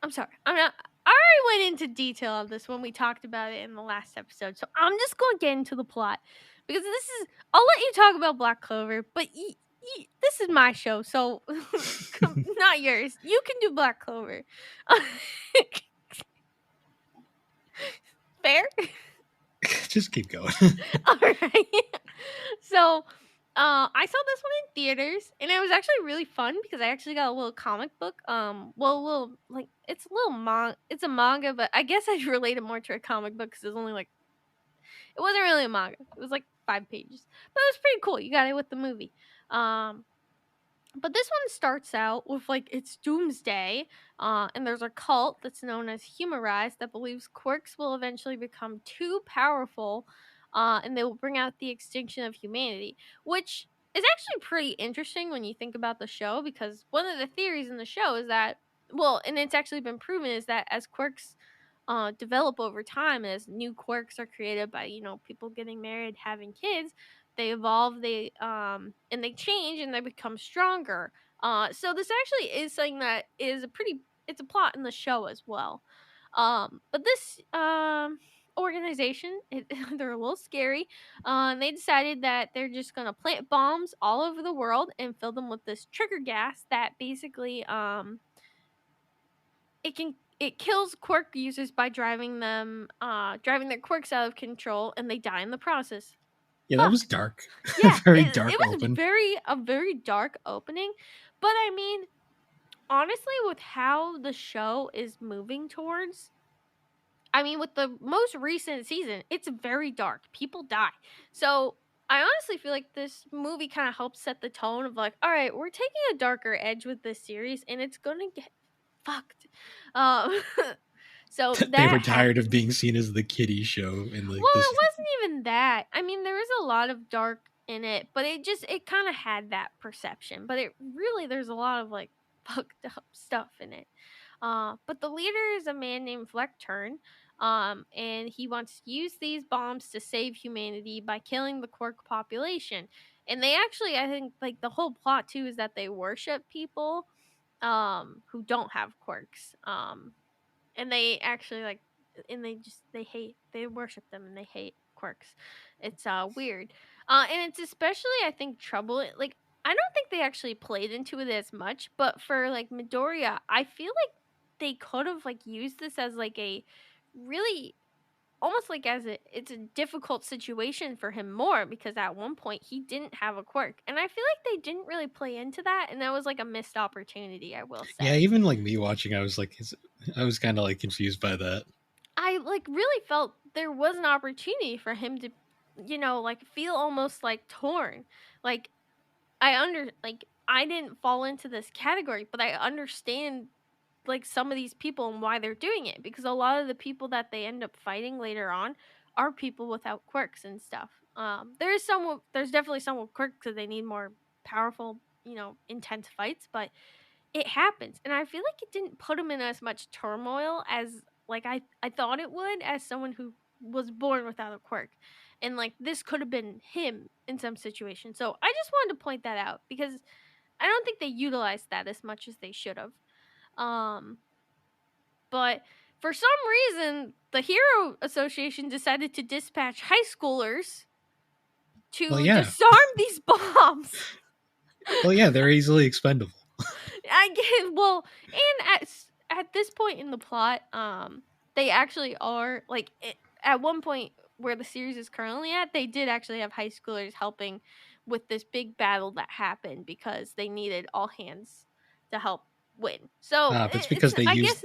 I'm sorry. I'm not. I already went into detail on this when we talked about it in the last episode, so I'm just going to get into the plot because this is. I'll let you talk about Black Clover, but this is my show, so not yours. You can do Black Clover. Fair. Just keep going. All right. So, I saw this one in theaters, and it was actually really fun because I actually got a little comic book. Well, a little like it's a little it's a manga, but I guess I relate it more to a comic book because it's only like it wasn't really a manga. It was like 5 pages, but it was pretty cool. You got it with the movie. Um, but this one starts out with like it's doomsday, and there's a cult that's known as Humorize that believes quirks will eventually become too powerful, and they will bring out the extinction of humanity, which is actually pretty interesting when you think about the show because one of the theories in the show is that well, and it's actually been proven is that as quirks develop over time, as new quirks are created by people getting married, having kids, they evolve, and they change and they become stronger. So this actually is something that is it's a plot in the show as well. But this organization, they're a little scary. And they decided that they're just gonna plant bombs all over the world and fill them with this trigger gas that basically it kills quirk users by driving their quirks out of control, and they die in the process. Yeah, that was Fucked. dark. Yeah, Very it dark was open. a very dark opening, but I mean, honestly, with how the show is moving towards, I mean, with the most recent season, it's very dark. People die. So I honestly feel like this movie kind of helps set the tone of like, all right, we're taking a darker edge with this series, and it's gonna get fucked. Um, so They were that tired of happened. being seen as the kiddie show and like Well, this. it wasn't even that. I mean, there is a lot of dark in it, but it kind of had that perception. But it really there's a lot of like fucked up stuff in it. But the leader is a man named Fleckturn, and he wants to use these bombs to save humanity by killing the Quark population. And they actually, I think, like the whole plot too is that they worship people who don't have quirks. And they actually like and they worship them and they hate quirks. It's weird. And it's especially I think trouble like I don't think they actually played into it as much, but for like Midoriya, I feel like they could have like used this as like a really almost like as it's a difficult situation for him more because at one point he didn't have a quirk. And I feel like they didn't really play into that and that was like a missed opportunity, I will Yeah, say. even like me watching, I was like, I was kind of like confused by that. I like really felt there was an opportunity for him to, like feel almost like torn. Like like I didn't fall into this category, but I understand like some of these people and why they're doing it because a lot of the people that they end up fighting later on are people without quirks and stuff. There's definitely some with quirks because they need more powerful, intense fights, but it happens, and I feel like it didn't put him in as much turmoil as, like, I thought it would as someone who was born without a quirk, and, like, this could have been him in some situation, so I just wanted to point that out because I don't think they utilized that as much as they should've, um, but for some reason, the Hero Association decided to dispatch high schoolers Well, to yeah, disarm these bombs. well, yeah, they're easily expendable. I get well, and at this point in the plot, they actually are like at one point where the series is currently at, they did actually have high schoolers helping with this big battle that happened because they needed all hands to help win. So But it's because they I used guess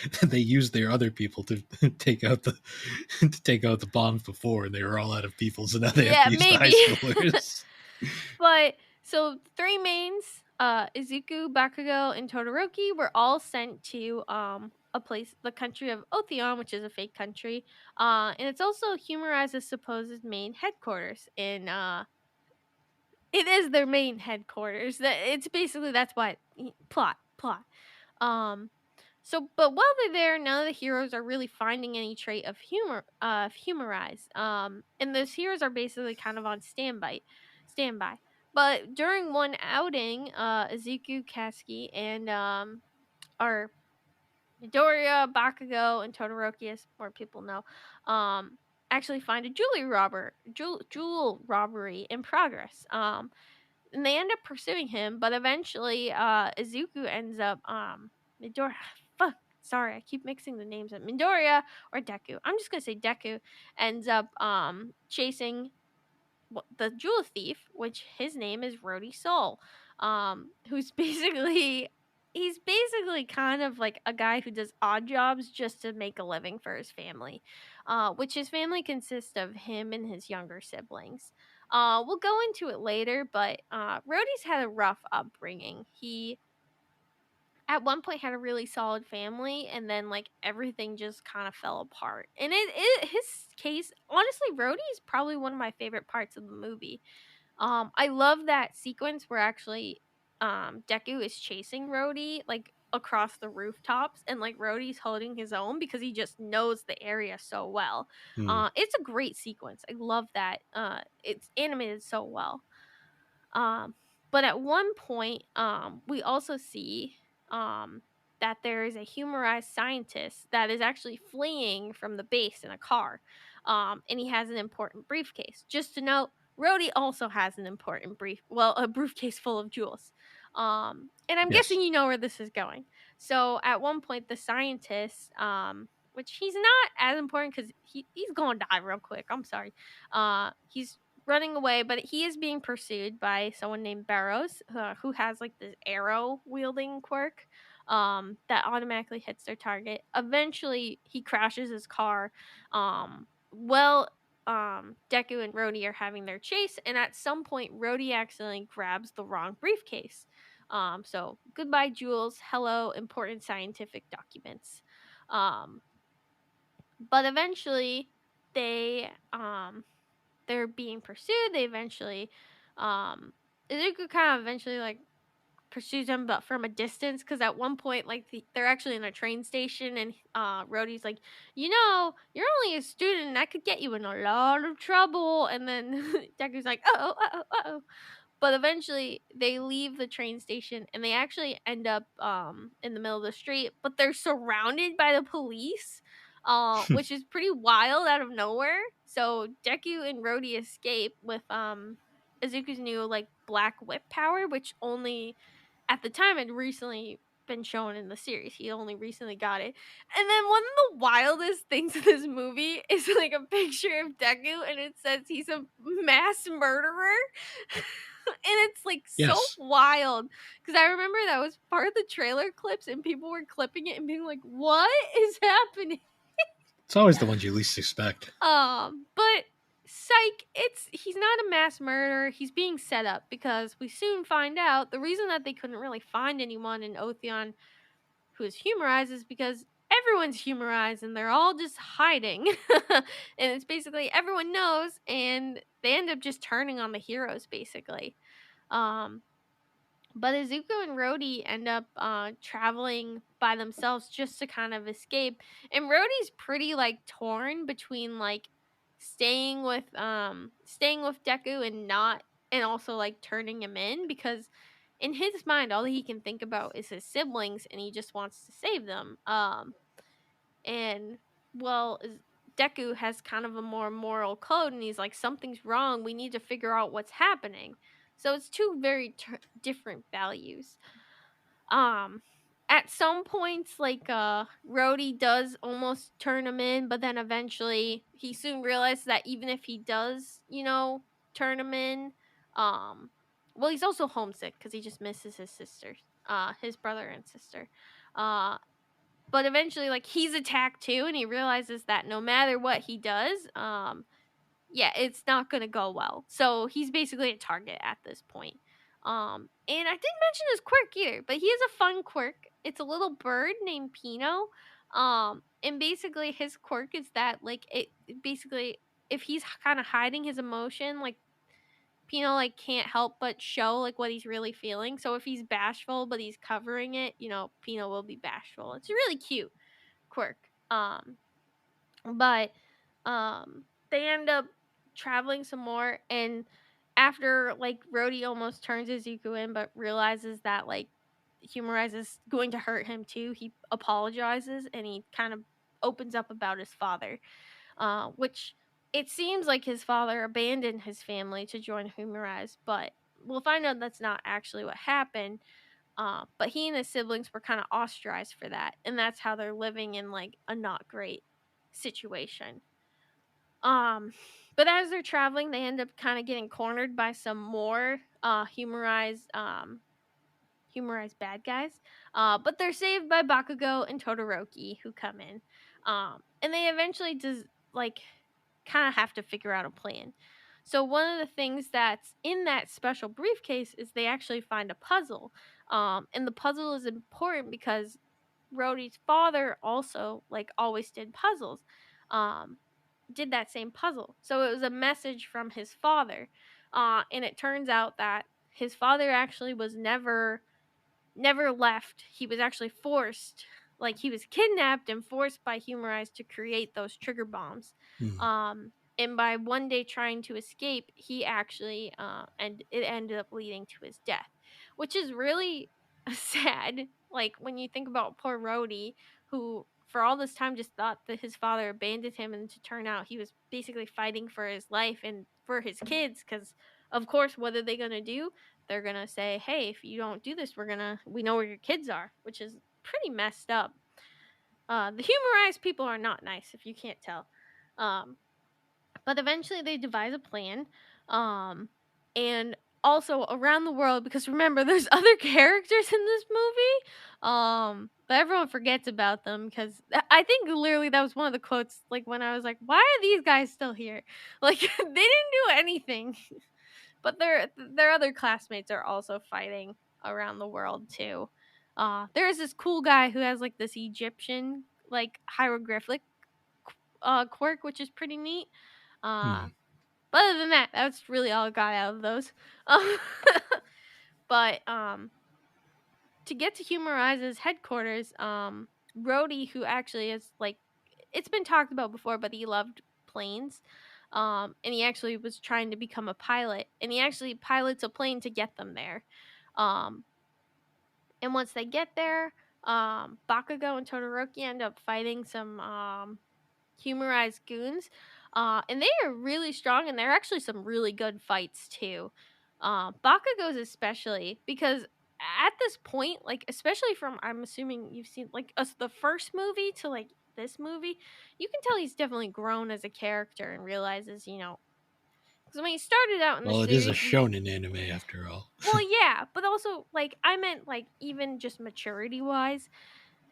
it's they used their other people to take out the to take out the bombs before, and they were all out of people, so now they have yeah to use the high maybe, schoolers. but so three mains, Izuku, Bakugo, and Todoroki were all sent to a place, the country of Otheon, which is a fake country. And it's also Humorize's supposed main headquarters in it is their main headquarters. That it's basically that's why plot. Um but while they're there, none of the heroes are really finding any trait of humorize. And those heroes are basically kind of on standby. But during one outing, Izuku, Katsuki, and or Midoriya, Bakugo, and Todoroki, as more people know, actually find a jewel robbery in progress. And they end up pursuing him, but eventually, Izuku ends up, Midoriya, fuck, sorry, I keep mixing the names up. Midoriya or Deku. I'm just gonna say Deku ends up, chasing the jewel thief, which his name is Rody Soul, who's he's basically kind of like a guy who does odd jobs just to make a living for his family, which his family consists of him and his younger siblings. We'll go into it later, but Rhodey's had a rough upbringing. He at one point had a really solid family and then like everything just kind of fell apart. And his case, honestly, Rhodey is probably one of my favorite parts of the movie. I love that sequence where actually Deku is chasing Rhodey like across the rooftops and like Rhodey's holding his own because he just knows the area so well. Hmm. It's a great sequence. I love that. It's animated so well. Um, but at one point, we also see that there is a humorized scientist that is actually fleeing from the base in a car. And he has an important briefcase. Just to note, Rhodey also has an important a briefcase full of jewels. And I'm Yes. guessing you know where this is going. So at one point, the scientist, which he's not as important because he's going to die real quick. I'm sorry. He's running away, but he is being pursued by someone named Barrows, who has like this arrow wielding quirk that automatically hits their target. Eventually, he crashes his car. Well, Deku and Rhodey are having their chase, and at some point, Rhodey accidentally grabs the wrong briefcase. So goodbye, Jules. Hello, important scientific documents. Um, but eventually, they they're being pursued. They eventually, Izuku kind of eventually like pursues him, but from a distance. Because at one point, like they're actually in a train station, and Rhodey's like, you're only a student, and I could get you in a lot of trouble. And then Deku's like, uh oh. But eventually, they leave the train station, and they actually end up in the middle of the street. But they're surrounded by the police, which is pretty wild out of nowhere. So Deku and Rhodey escape with Izuku's new like black whip power, which only at the time had recently been shown in the series. He only recently got it. And then one of the wildest things in this movie is like a picture of Deku, and it says he's a mass murderer. And it's like so Yes. wild because I remember that was part of the trailer clips, and people were clipping it and being like, "What is happening?" It's always the ones you least expect. But psych, he's not a mass murderer. He's being set up because we soon find out the reason that they couldn't really find anyone in Otheon who is humorized is because everyone's humorized and they're all just hiding. And it's basically everyone knows, and they end up just turning on the heroes basically. Um but Izuku and Rhodey end up traveling by themselves just to kind of escape. And Rhodey's pretty like torn between like staying with Deku and not, and also like turning him in, because in his mind all he can think about is his siblings and he just wants to save them. And well, Deku has kind of a more moral code, and he's like, something's wrong. We need to figure out what's happening. So it's two very different values. Um, at some points, like Rhodey does almost turn him in, but then eventually he soon realizes that even if he does, turn him in, um, well, he's also homesick because he just misses his sisters, his brother and sister. Uh, but eventually, like, he's attacked too, and he realizes that no matter what he does, yeah, it's not gonna go well. So he's basically a target at this point. And I didn't mention his quirk either, but he has a fun quirk. It's a little bird named Pino. And basically his quirk is that like it basically, if he's kind of hiding his emotion, like Pino like can't help but show like what he's really feeling. So if he's bashful but he's covering it, Pino will be bashful. It's a really cute quirk. But they end up traveling some more, and after like Rhodey almost turns Izuku in but realizes that like Humorize is going to hurt him too, he apologizes and he kind of opens up about his father, which it seems like his father abandoned his family to join Humorize, but we'll find out that's not actually what happened. But he and his siblings were kind of ostracized for that, and that's how they're living in like a not great situation. Um, but as they're traveling, they end up kind of getting cornered by some more humorized bad guys. But they're saved by Bakugo and Todoroki, who come in. And they eventually just like kind of have to figure out a plan. So one of the things that's in that special briefcase is they actually find a puzzle. And the puzzle is important because Rhodey's father also like always did puzzles. Um, did that same puzzle. So it was a message from his father. And it turns out that his father actually was never left. He was actually forced, like he was kidnapped and forced by Humorize to create those trigger bombs. And by one day trying to escape, he actually and it ended up leading to his death, which is really sad. Like when you think about poor Rhodey, who for all this time just thought that his father abandoned him, and to turn out he was basically fighting for his life and for his kids, because of course what are they gonna do? They're gonna say, hey, if you don't do this, we know where your kids are, which is pretty messed up. The humorized people are not nice, if you can't tell. But eventually they devise a plan. And also around the world, because remember, there's other characters in this movie. But everyone forgets about them, because I think literally that was one of the quotes, like when I was like, why are these guys still here? Like, they didn't do anything. But their other classmates are also fighting around the world too. There is this cool guy who has like this Egyptian like hieroglyphic quirk, which is pretty neat. But other than that, that's really all I got out of those. But to get to Humorize's headquarters, Rhodey, who actually is like, it's been talked about before, but he loved planes. And he actually was trying to become a pilot, and he actually pilots a plane to get them there. Um, and once they get there, Bakugo and Todoroki end up fighting some Humorized goons. And they are really strong, and they're actually some really good fights too. Bakugo's especially, because at this point, like, especially from, I'm assuming you've seen like us the first movie to like this movie, you can tell he's definitely grown as a character and realizes, because when he started out in the Well, it is a series, shonen anime after all. well, yeah, but also like I meant like even just maturity wise.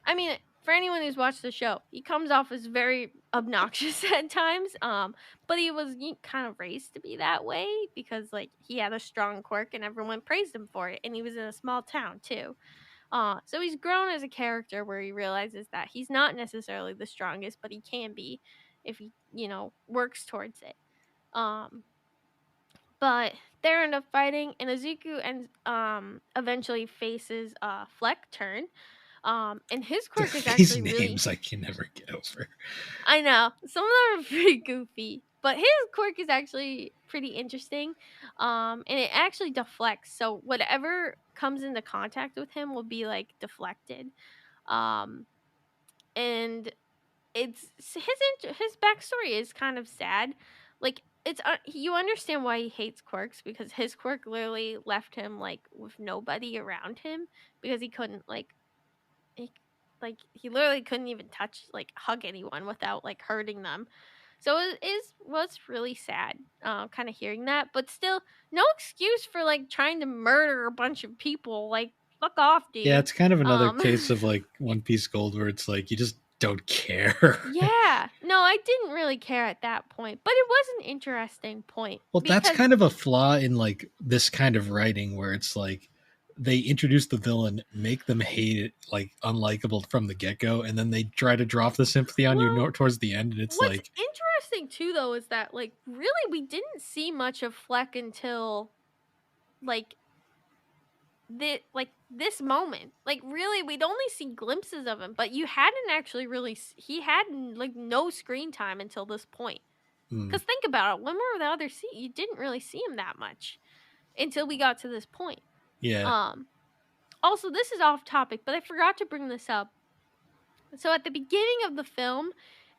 I mean, for anyone who's watched the show, he comes off as very obnoxious at times. But he was kind of raised to be that way because like he had a strong quirk and everyone praised him for it, and he was in a small town too. So he's grown as a character where he realizes that he's not necessarily the strongest, but he can be if he works towards it. Um, but they end up fighting, and Izuku and eventually faces Fleck turn. And his quirk is These actually really, names I can never get over. I know, some of them are pretty goofy, but his quirk is actually pretty interesting. And it actually deflects, so whatever comes into contact with him will be like deflected. Um, and his backstory is kind of sad. Like it's you understand why he hates quirks, because his quirk literally left him like with nobody around him because he couldn't he, he literally couldn't even touch like hug anyone without like hurting them. So was really sad, kind of hearing that, but still no excuse for like trying to murder a bunch of people. Like fuck off, Yeah, dude. it's kind of another Um, case of like One Piece Gold where it's like you just don't care. yeah, no, I didn't really care at that point, but it was an interesting point Well, that's because kind of a flaw in like this kind of writing where it's like they introduce the villain, make them hate it, like unlikable from the get go, and then they try to drop the sympathy on you well, towards the end, and it's what's like, interesting too though is that like really we didn't see much of Fleck until like this moment. Like really we'd only see glimpses of him, but you hadn't actually really he had like no screen time until this point. hmm, Because think about it, when we were the other seat, you didn't really see him that much until we got to this point. yeah, Um, Also, this is off topic, but I forgot to bring this up. So at the beginning of the film,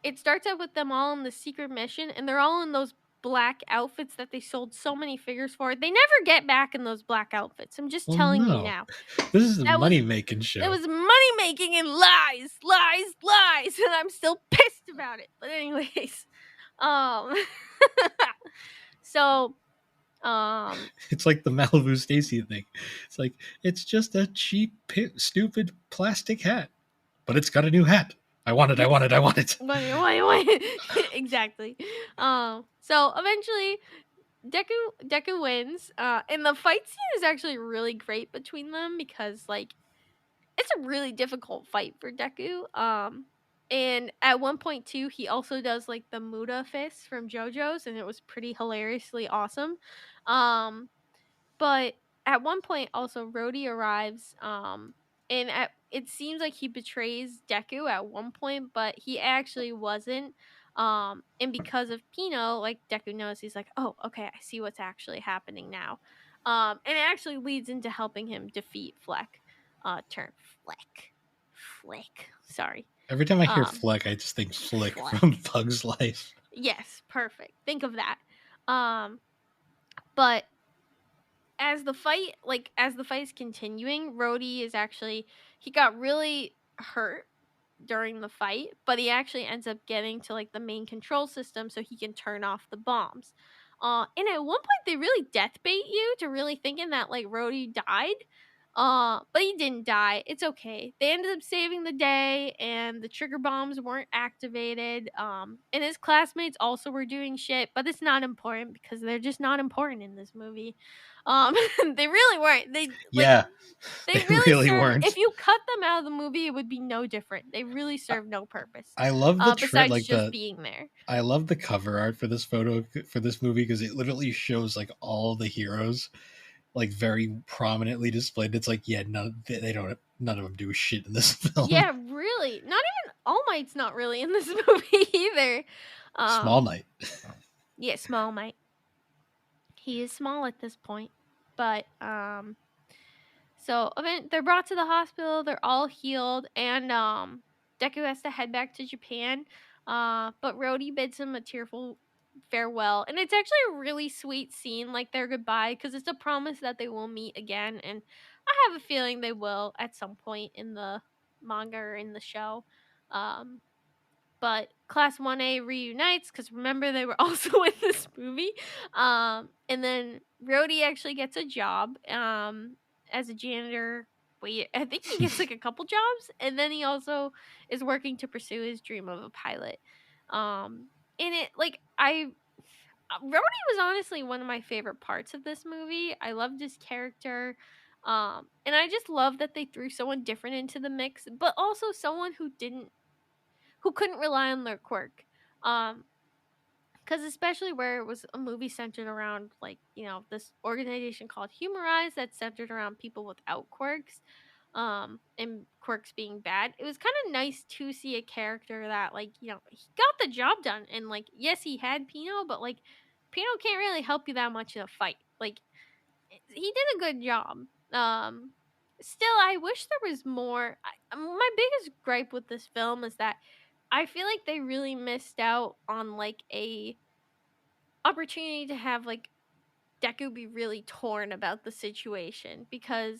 it starts out with them all on the secret mission, and they're all in those black outfits that they sold so many figures for. They never get back in those black outfits. I'm just well, telling you no, now. this is a That was money making it show. was money making and lies, lies, lies, and I'm still pissed about it. But anyways, um, so It's like the Malibu Stacy thing. It's like it's just a cheap, stupid plastic hat, but it's got a new hat. I want it. I want it. I want it. why? Exactly. So eventually, Deku wins. And the fight scene is actually really great between them because like it's a really difficult fight for Deku. And at one point too, he also does like the Muda fist from JoJo's, and it was pretty hilariously awesome. Um, but at one point, also Rhodey arrives, and it seems like he betrays Deku at one point, but he actually wasn't. And because of Pino, like Deku knows, he's like, "Oh, okay, I see what's actually happening now." And it actually leads into helping him defeat Fleck. Turn Fleck. Sorry. Every time I hear Um, Fleck, I just think Flick from Fleck. Bug's Life. Yes, perfect. Think of that. Um, but as the fight is continuing, Rhodey is actually he got really hurt during the fight, but he actually ends up getting to like the main control system so he can turn off the bombs. And at one point they really death bait you to really thinking that like Rhodey died. But he didn't die. It's okay. They ended up saving the day, and the trigger bombs weren't activated. And his classmates also were doing shit, but it's not important because they're just not important in this movie. Um, they really weren't. Yeah, They they really really serve. weren't. If you cut them out of the movie, it would be no different. They really serve no purpose, I love the besides like just the being there. I love the cover art for this movie because it literally shows like all the heroes like very prominently displayed. It's like, yeah, none of them do shit in this film. Yeah, really. Not even All Might's not really in this movie either. Small Um, Knight. yeah, Small Might. He is small at this point, but so they're brought to the hospital. They're all healed, and Deku has to head back to Japan. But Rhodey bids him a tearful farewell, and it's actually a really sweet scene, like their goodbye, because it's a promise that they will meet again, and I have a feeling they will at some point in the manga or in the show. Um, but Class 1A reunites because remember they were also in this movie. And then Rhodey actually gets a job as a janitor. Wait, I think he gets like a couple jobs, and then he also is working to pursue his dream of a pilot. And it like I Rhodey was honestly one of my favorite parts of this movie. I loved his character. And I just love that they threw someone different into the mix, but also someone who couldn't rely on their quirk. Um, because especially where it was a movie centered around like this organization called Humorize that's centered around people without quirks, and quirks being bad. It was kind of nice to see a character that like he got the job done, and like yes he had Pino, but like Pino can't really help you that much in a fight. Like he did a good job. Still, I wish there was more. My biggest gripe with this film is that I feel like they really missed out on like a opportunity to have like Deku be really torn about the situation because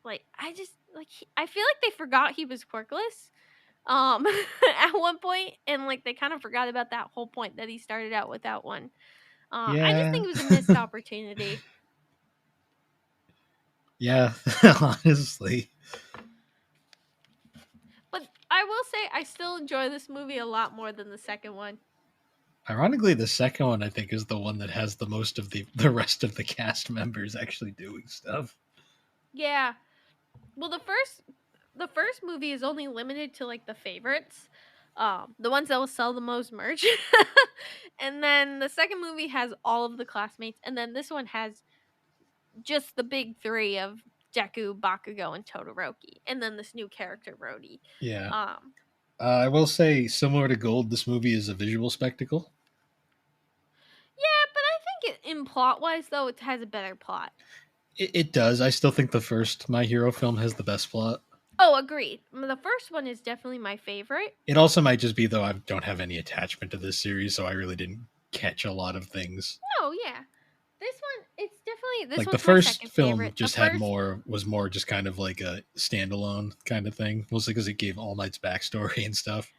like I just like I feel like they forgot he was quirkless at one point, and like they kind of forgot about that whole point that he started out without one. I just Yeah. think it was a missed opportunity. Yeah, honestly. But I will say I still enjoy this movie a lot more than the second one. Ironically, the second one I think is the one that has the most of the rest of the cast members actually doing stuff. Yeah. Well, the first movie is only limited to like the favorites, the ones that will sell the most merch. And then the second movie has all of the classmates, and then this one has just the big three of Deku, Bakugo, and Todoroki, and then this new character Rhodey. Yeah. Um, I will say, similar to Gold, this movie is a visual spectacle. yeah, but I think in plot wise though, it has a better plot. It does. I still think the first My Hero film has the best plot. Oh, agreed. The first one is definitely my favorite. It also might just be, though, I don't have any attachment to this series, so I really didn't catch a lot of things. No, yeah. This one, it's definitely this Like the one's my first second film favorite. The just had first, more, was more just kind of like a standalone kind of thing, mostly because it gave All Might's backstory and stuff.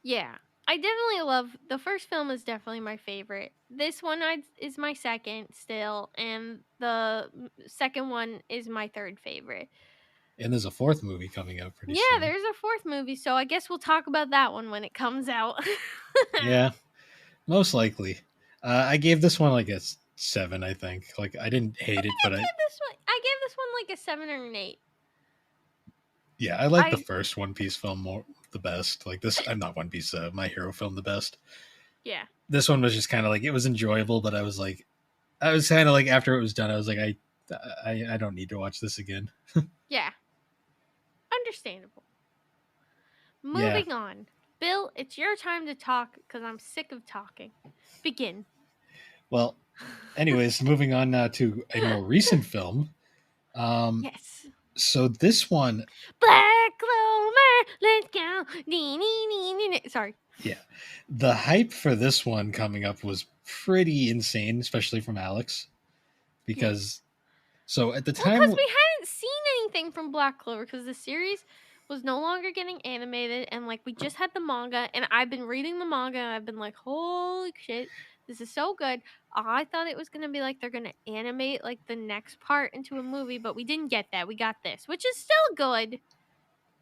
yeah, I definitely love the first film. Is definitely my favorite. This one is my second still, and the second one is my third favorite. And there's a fourth movie coming out pretty Yeah, soon. there's a fourth movie, so I guess we'll talk about that one when it comes out. Yeah, most likely. I gave this one like a 7, I think. Like, I didn't hate it, but I gave this one like a 7 or an 8. yeah, I like the I first One Piece film more the best. Like this, I'm not One Piece, My Hero film the best. Yeah, This one was just kind of like, it was enjoyable, but I was kind of like, after it was done, I was like, I don't need to watch this again. yeah, understandable. Yeah. Moving on, Bill, it's your time to talk because I'm sick of talking. Begin. Well, anyways, moving on now to a more recent film. Yes. So this one, Black Clover, let's go. Sorry. yeah, the hype for this one coming up was pretty insane, especially from Alex, Yeah. because so at the Well, because time, we hadn't seen anything from Black Clover because the series was no longer getting animated, and like we just had the manga, and I've been reading the manga, and I've been like, holy shit, this is so good. I thought it was gonna be like they're gonna animate like the next part into a movie, but we didn't get that. We got this, which is still good,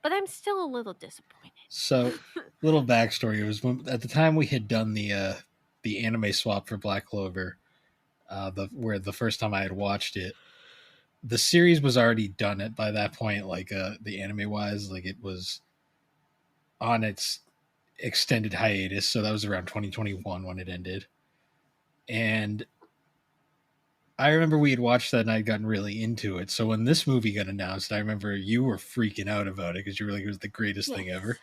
but I'm still a little disappointed. so little backstory was at the time we had done the anime swap for Black Clover, where the first time I had watched it, the series was already done it by that point, like the anime wise, like it was on its extended hiatus, so that was around 2021 when it ended. And I remember we had watched that and I'd gotten really into it. So when this movie got announced, I remember you were freaking out about it because you were like, it was the greatest thing Yes. ever.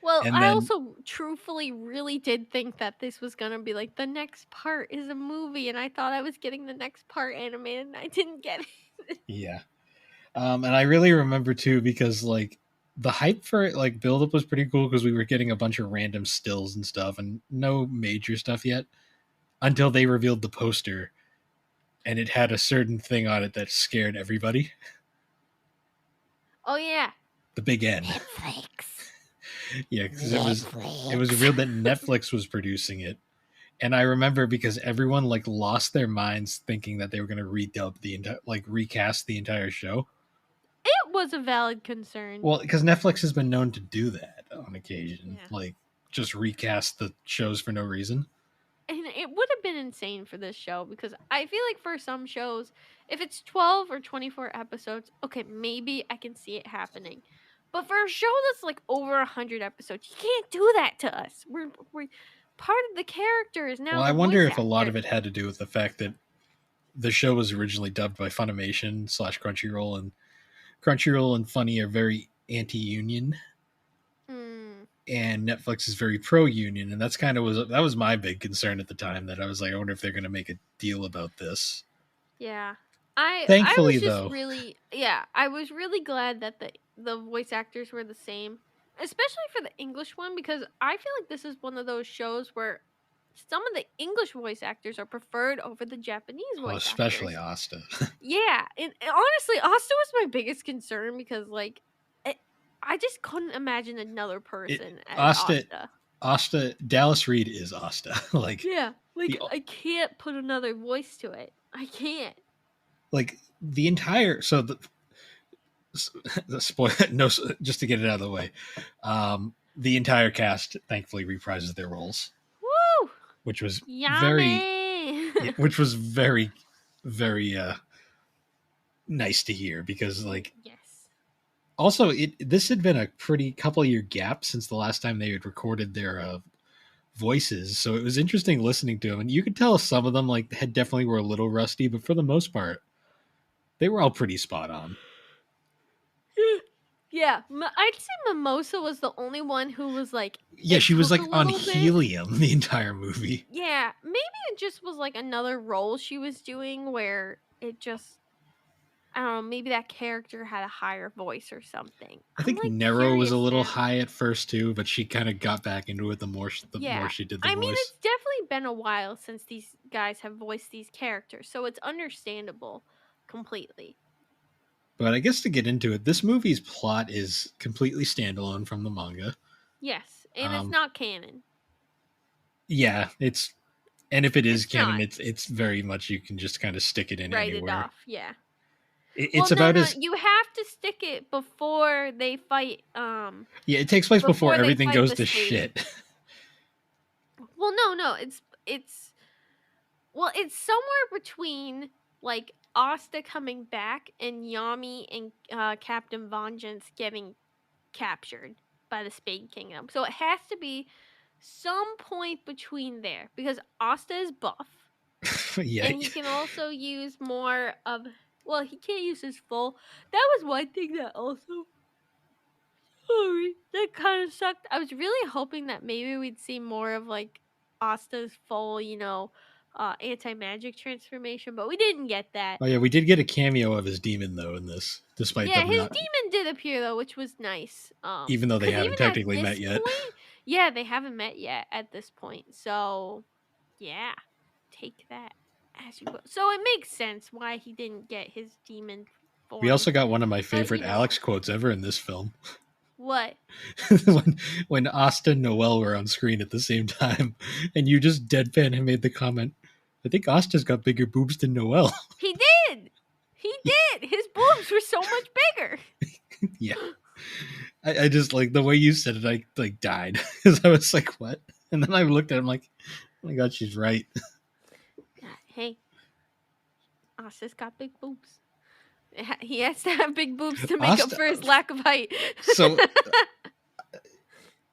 Well, And I then, also truthfully really did think that this was gonna be like the next part is a movie, and I thought I was getting the next part animated, and I didn't get it. yeah. And I really remember too because like the hype for it, like buildup was pretty cool because we were getting a bunch of random stills and stuff and no major stuff yet until they revealed the poster and it had a certain thing on it that scared everybody. Oh yeah, The big N. Netflix. Yeah, because it was revealed that Netflix was producing it. And I remember because everyone like lost their minds thinking that they were going to redub the entire, like recast the entire show. It was a valid concern. Well, because Netflix has been known to do that on occasion, Yeah. like just recast the shows for no reason. And it would have been insane for this show because I feel like for some shows, if it's 12 or 24 episodes, okay, maybe I can see it happening. But for a show that's like over 100 episodes, you can't do that to us. We're part of the character is now Well, I the wonder voice if a lot of actor. it had to do with the fact that the show was originally dubbed by Funimation / Crunchyroll, and Crunchyroll and Funny are very anti-union, Mm, and Netflix is very pro-union, and that's kind of was my big concern at the time. That I was like, I wonder if they're going to make a deal about this. yeah. I Thankfully, was just though, really I was really glad that the voice actors were the same, especially for the English one because I feel like this is one of those shows where some of the English voice actors are preferred over the Japanese oh, voice especially actors. Asta. Yeah, and honestly, Asta was my biggest concern because like it, I just couldn't imagine another person as Asta, Asta. Asta, Dallas Reed is Asta. Like Yeah, like the I can't put another voice to it. I can't. the entire the spoil no just to get it out of the way. The entire cast thankfully reprises their roles, Woo! which was very Yummy. which was very very nice to hear because like Yes. also this had been a pretty couple year gap since the last time they had recorded their voices, so it was interesting listening to them, and you could tell some of them like had definitely were a little rusty, but for the most part they were all pretty spot on. Yeah, I'd say Mimosa was the only one who was like Yeah, it she was took a like on little bit. helium the entire movie. Yeah, maybe it just was like another role she was doing where it just I don't know, maybe that character had a higher voice or something. I I'm think like Nero was a curious little now. high at first too, but she kind of got back into it the more Yeah. she did the I mean, voice. it's definitely been a while since these guys have voiced these characters, so it's understandable completely. But I guess to get into it, this movie's plot is completely standalone from the manga. Yes, and it's Um, not canon. yeah, and if it is It's canon, not. it's very much you can just kind of stick it in Write it anywhere. off. Yeah. Well, It's no, about no, as you have to stick it before they fight. yeah, it takes place before Before they everything fight goes the to snake. shit. Well, no, it's somewhere between like Asta coming back and Yami and Captain Vengeance getting captured by the Spade Kingdom. So it has to be some point between there because Asta is buff Yeah, and he can also use more of. Well, he can't use his full. That was one thing that also. Sorry, that kind of sucked. I was really hoping that maybe we'd see more of like Asta's full, anti magic transformation, but we didn't get that. oh yeah, we did get a cameo of his demon though in this, despite Yeah, them his not, demon did appear though, which was nice. even though they Because haven't even at technically met this yet. point, yeah, they haven't met yet at this point. So, yeah, take that as you will. So it makes sense why he didn't get his demon We form. also got one of my But favorite Alex quotes ever in this film. what? when Asta and Noel were on screen at the same time, and you just deadpan and made the comment, I think Asta's got bigger boobs than Noel. He did. He did. His boobs were so much bigger. Yeah. I just like the way you said it, I like died. Because I was like, what? And then I looked at him like, oh my god, she's right. Hey, Asta's got big boobs. He has to have big boobs to make up Asta- for his lack of height. So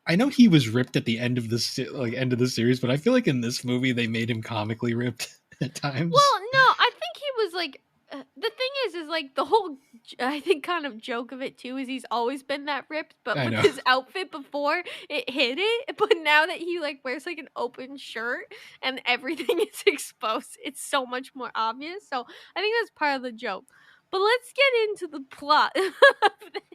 I know he was ripped at the end of this end of the series, but I feel like in this movie they made him comically ripped at times. Well, no, I think like the thing is like the whole I think kind of joke of it too is he's always been that ripped, but I with know. his outfit before it hid it, but now that he like wears like an open shirt and everything is exposed, it's so much more obvious. So I think that's part of the joke. But let's get into the plot of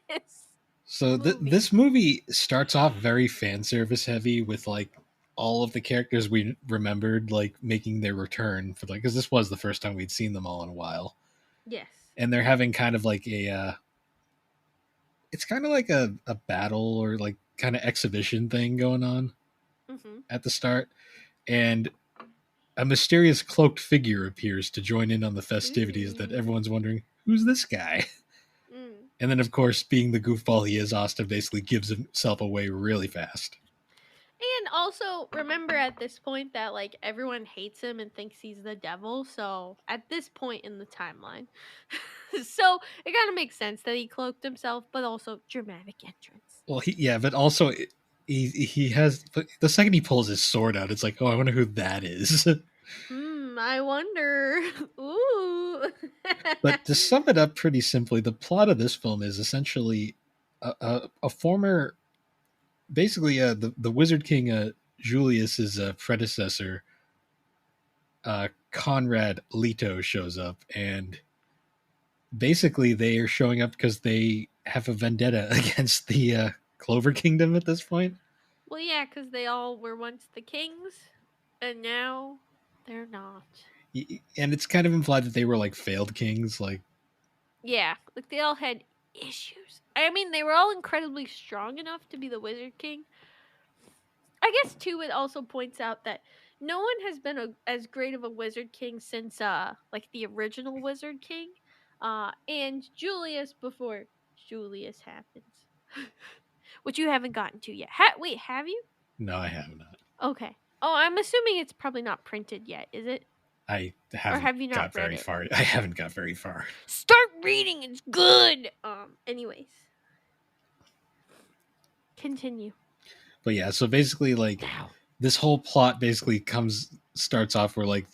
this So movie. this movie starts off very fan service heavy with like all of the characters we remembered like making their return for like because this was the first time we'd seen them all in a while, Yes. and they're having kind of like a it's kind of like a battle or like kind of exhibition thing going on Mm-hmm. at the start, and a mysterious cloaked figure appears to join in on the festivities that Ooh. everyone's wondering who's this guy. Mm. And then, of course, being the goofball he is, Austin basically gives himself away really fast. And also remember at this point that like everyone hates him and thinks he's the devil. So at this point in the timeline, so it kind of makes sense that he cloaked himself, but also dramatic entrance. Well, but also he has the second he pulls his sword out, it's like, oh, I wonder who that is. I wonder. Ooh. But to sum it up pretty simply, the plot of this film is essentially a former, basically, the Wizard King Julius's predecessor, Conrad Leto, shows up, and basically they are showing up because they have a vendetta against the Clover Kingdom at this point. Well, yeah, because they all were once the kings, and now they're not. And it's kind of implied that they were like failed kings, like Yeah, like they all had issues. I mean, they were all incredibly strong enough to be the Wizard King. I guess too, it also points out that no one has been as great of a Wizard King since like the original Wizard King, and Julius before Julius happens, which you haven't gotten to yet. Wait, have you? no, I have not. Okay. Oh, I'm assuming it's probably not printed yet, is it? I Or haven't have you not got read very it? far. I haven't got very far. Start reading. It's good. Anyways, continue. But yeah, so basically, like this whole plot basically starts off where like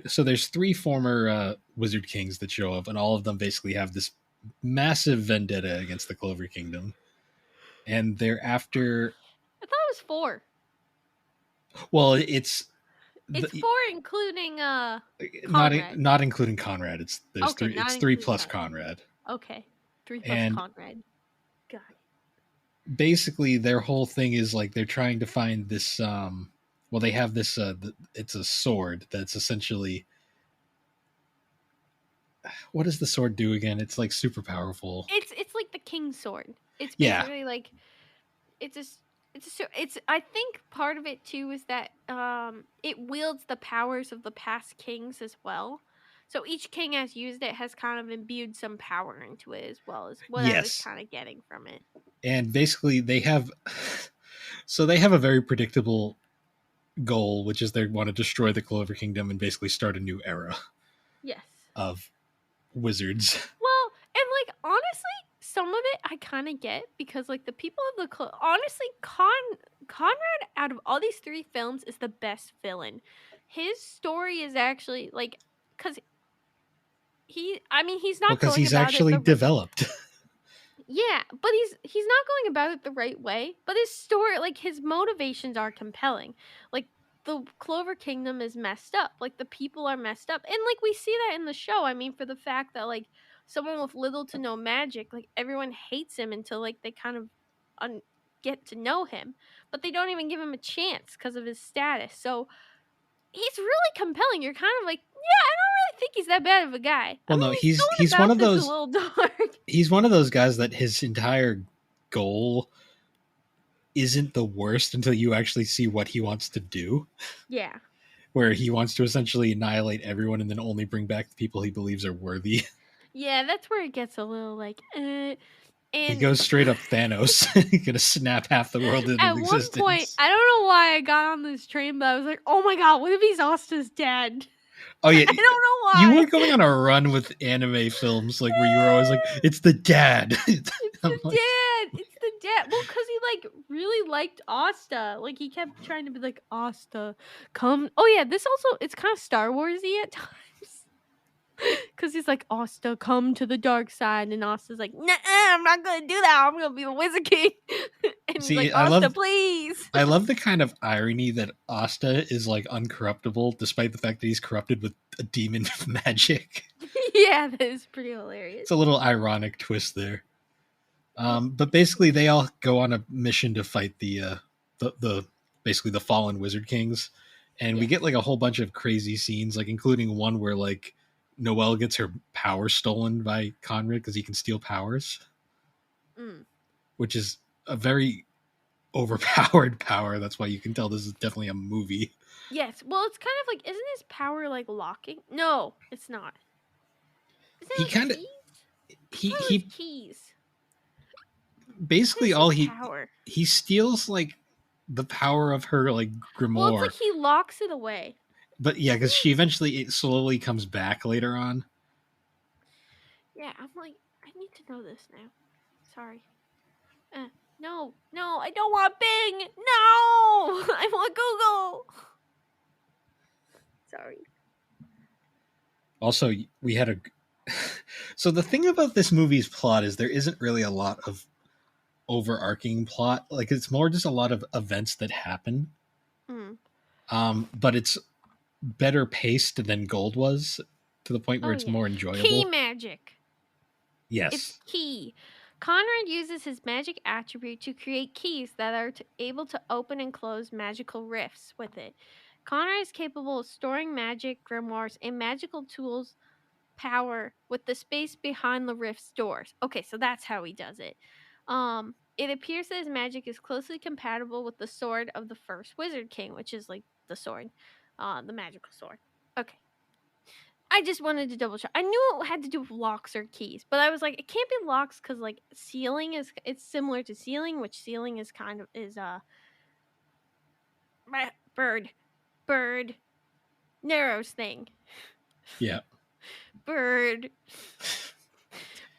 so there's three former Wizard Kings that show up, and all of them basically have this massive vendetta against the Clover Kingdom, and they're after. I thought it was 4. Well, it's It's 4 including not Conrad. not including Conrad. There's Okay, 3. not It's 3 including plus Conrad. Conrad. Okay. 3 plus And Conrad. Got it. basically their whole thing is like they're trying to find this well, they have this it's a sword that's essentially, what does the sword do again? It's like super powerful. It's like the king's sword. It's Yeah. basically like it's a it's I think part of it too is that it wields the powers of the past kings as well. So each king has used it has kind of imbued some power into it as well as what I was Yes. kind of getting from it. And basically they have so they have a very predictable goal, which is they want to destroy the Clover Kingdom and basically start a new era Yes. of wizards. Well, and like honestly, some of it I kind of get because like the people of the honestly Conrad out of all these 3 films is the best villain. His story is actually like cuz he's not Well, because going he's about actually it developed. yeah, but he's not going about it the right way. But his story, like his motivations are compelling. Like the Clover Kingdom is messed up. Like the people are messed up. And like we see that in the show. I mean, for the fact that like someone with little to no magic, like everyone hates him until like they kind of get to know him. But they don't even give him a chance because of his status. So he's really compelling. You're kind of like, yeah, I don't really think he's that bad of a guy. Well, I mean, no, he's he's one of this those a little dark. He's one of those guys that his entire goal isn't the worst until you actually see what he wants to do. Yeah. Where he wants to essentially annihilate everyone and then only bring back the people he believes are worthy. Yeah, that's where it gets a little like, And he goes straight up Thanos. He's gonna snap half the world into at existence. one point, I don't know why I got on this train, but I was like, oh my god, what if he's Asta's dad? Oh yeah, I don't know why. You were going on a run with anime films, like where you were always like, "It's the dad." It's the dad. It's the Yeah, well, cause he like really liked Asta. Like he kept trying to be like Asta, come. Oh yeah, this also it's kind of Star Warsy at times. Cause he's like Asta, come to the dark side, and Asta's like, nah, I'm not gonna do that. I'm gonna be the Wizard King. And he's like, See, Asta, please. I love the kind of irony that Asta is like uncorruptible, despite the fact that he's corrupted with a demon magic. Yeah, that is pretty hilarious. It's a little ironic twist there. But basically, they all go on a mission to fight the basically the fallen wizard kings, and we get like a whole bunch of crazy scenes, like including one where like Noelle gets her power stolen by Conrad because he can steal powers, which is a very overpowered power. That's why you can tell this is definitely a movie. Yes, well, it's kind of like, isn't his power like locking? No, it's not. Isn't it He like kind of he keys. basically What's all his power? he steals like the power of her like grimoire. Well, it's like he locks it away. But yeah, because she eventually it slowly comes back later on. Yeah, I'm like, I need to know this now. Sorry. No, I don't want Bing. No, I want Google. Sorry. Also, we had a. So the thing about this movie's plot is there isn't really a lot of overarching plot. Like it's more just a lot of events that happen. But it's better paced than Gold was, to the point where it's more enjoyable. Key magic. Yes. It's key. Conrad uses his magic attribute to create keys that are able to open and close magical rifts with it. Conrad is capable of storing magic grimoires and magical tools power with the space behind the rift's doors. Okay, so that's how he does it. It appears that his magic is closely compatible with the sword of the first Wizard King, which is like the sword, the magical sword. Okay. I just wanted to double check. I knew it had to do with locks or keys, but I was like, it can't be locks because like sealing is it's similar to sealing, which sealing is kind of bird Nero's thing. Yeah. Bird.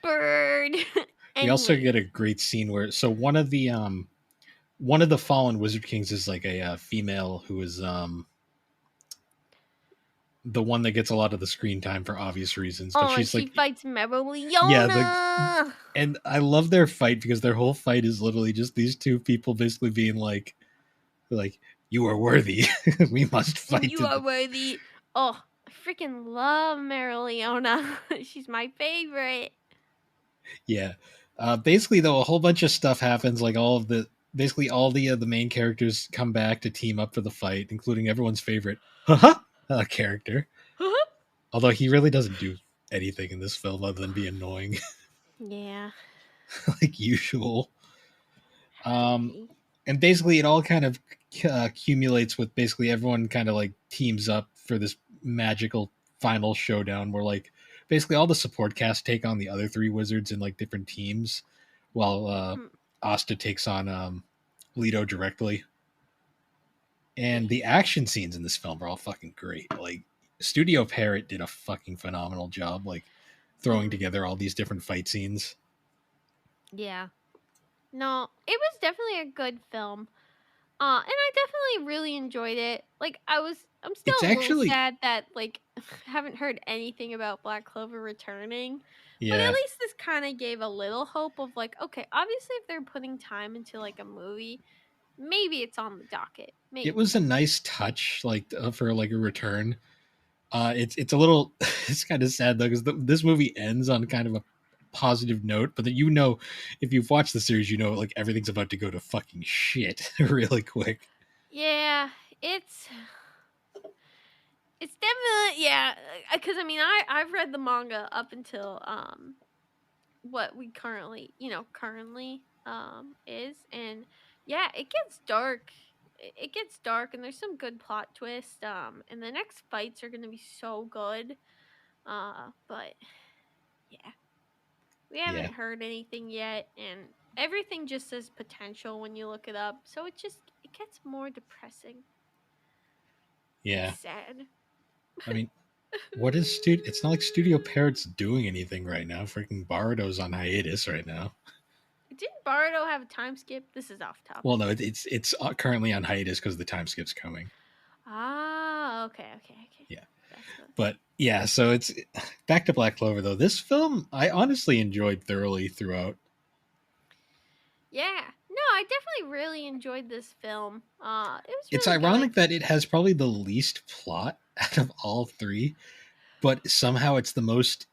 We also get a great scene where one of the fallen wizard kings is like a female who is the one that gets a lot of the screen time for obvious reasons. But she's she like fights Meroliona. And I love their fight because their whole fight is literally just these two people basically being like you are worthy. We must fight. You are worthy. Oh, I freaking love Meroliona. She's my favorite. Yeah. Basically, though, a whole bunch of stuff happens. Like all the main characters come back to team up for the fight, including everyone's favorite character. Although he really doesn't do anything in this film other than be annoying. Yeah. Like usual. And basically, it all kind of accumulates with basically everyone kind of like teams up for this magical final showdown where like basically all the support cast take on the other three wizards in like different teams, while Asta takes on Leto directly. And the action scenes in this film are all fucking great. Like Studio Parrot did a fucking phenomenal job, like throwing together all these different fight scenes. Yeah. No, it was definitely a good film. And I definitely really enjoyed it. Like I'm still a little sad that like haven't heard anything about Black Clover returning. Yeah. But at least this kind of gave a little hope of like, okay, obviously if they're putting time into like a movie, maybe it's on the docket. Maybe. It was a nice touch, like for like a return. It's a little it's kind of sad though because this movie ends on kind of a positive note, but then if you've watched the series, like everything's about to go to fucking shit really quick. Yeah, it's definitely because I mean I've read the manga up until what we currently is, and yeah, it gets dark. It gets dark, and there's some good plot twists. And the next fights are gonna be so good. But yeah. We haven't heard anything yet, and everything just says potential when you look it up. So it gets more depressing. Yeah. It's sad. I mean, it's not like Studio Parrot's doing anything right now. Freaking Baruto's on hiatus right now. Didn't Boruto have a time skip? This is off topic. Well, no, it's currently on hiatus because the time skip's coming. Ah, okay. Yeah. That's the... But yeah, so it's back to Black Clover though. This film I honestly enjoyed thoroughly throughout. Yeah. No, I definitely really enjoyed this film. It was It's really good. ironic that it has probably the least plot out of all three, but somehow it's the most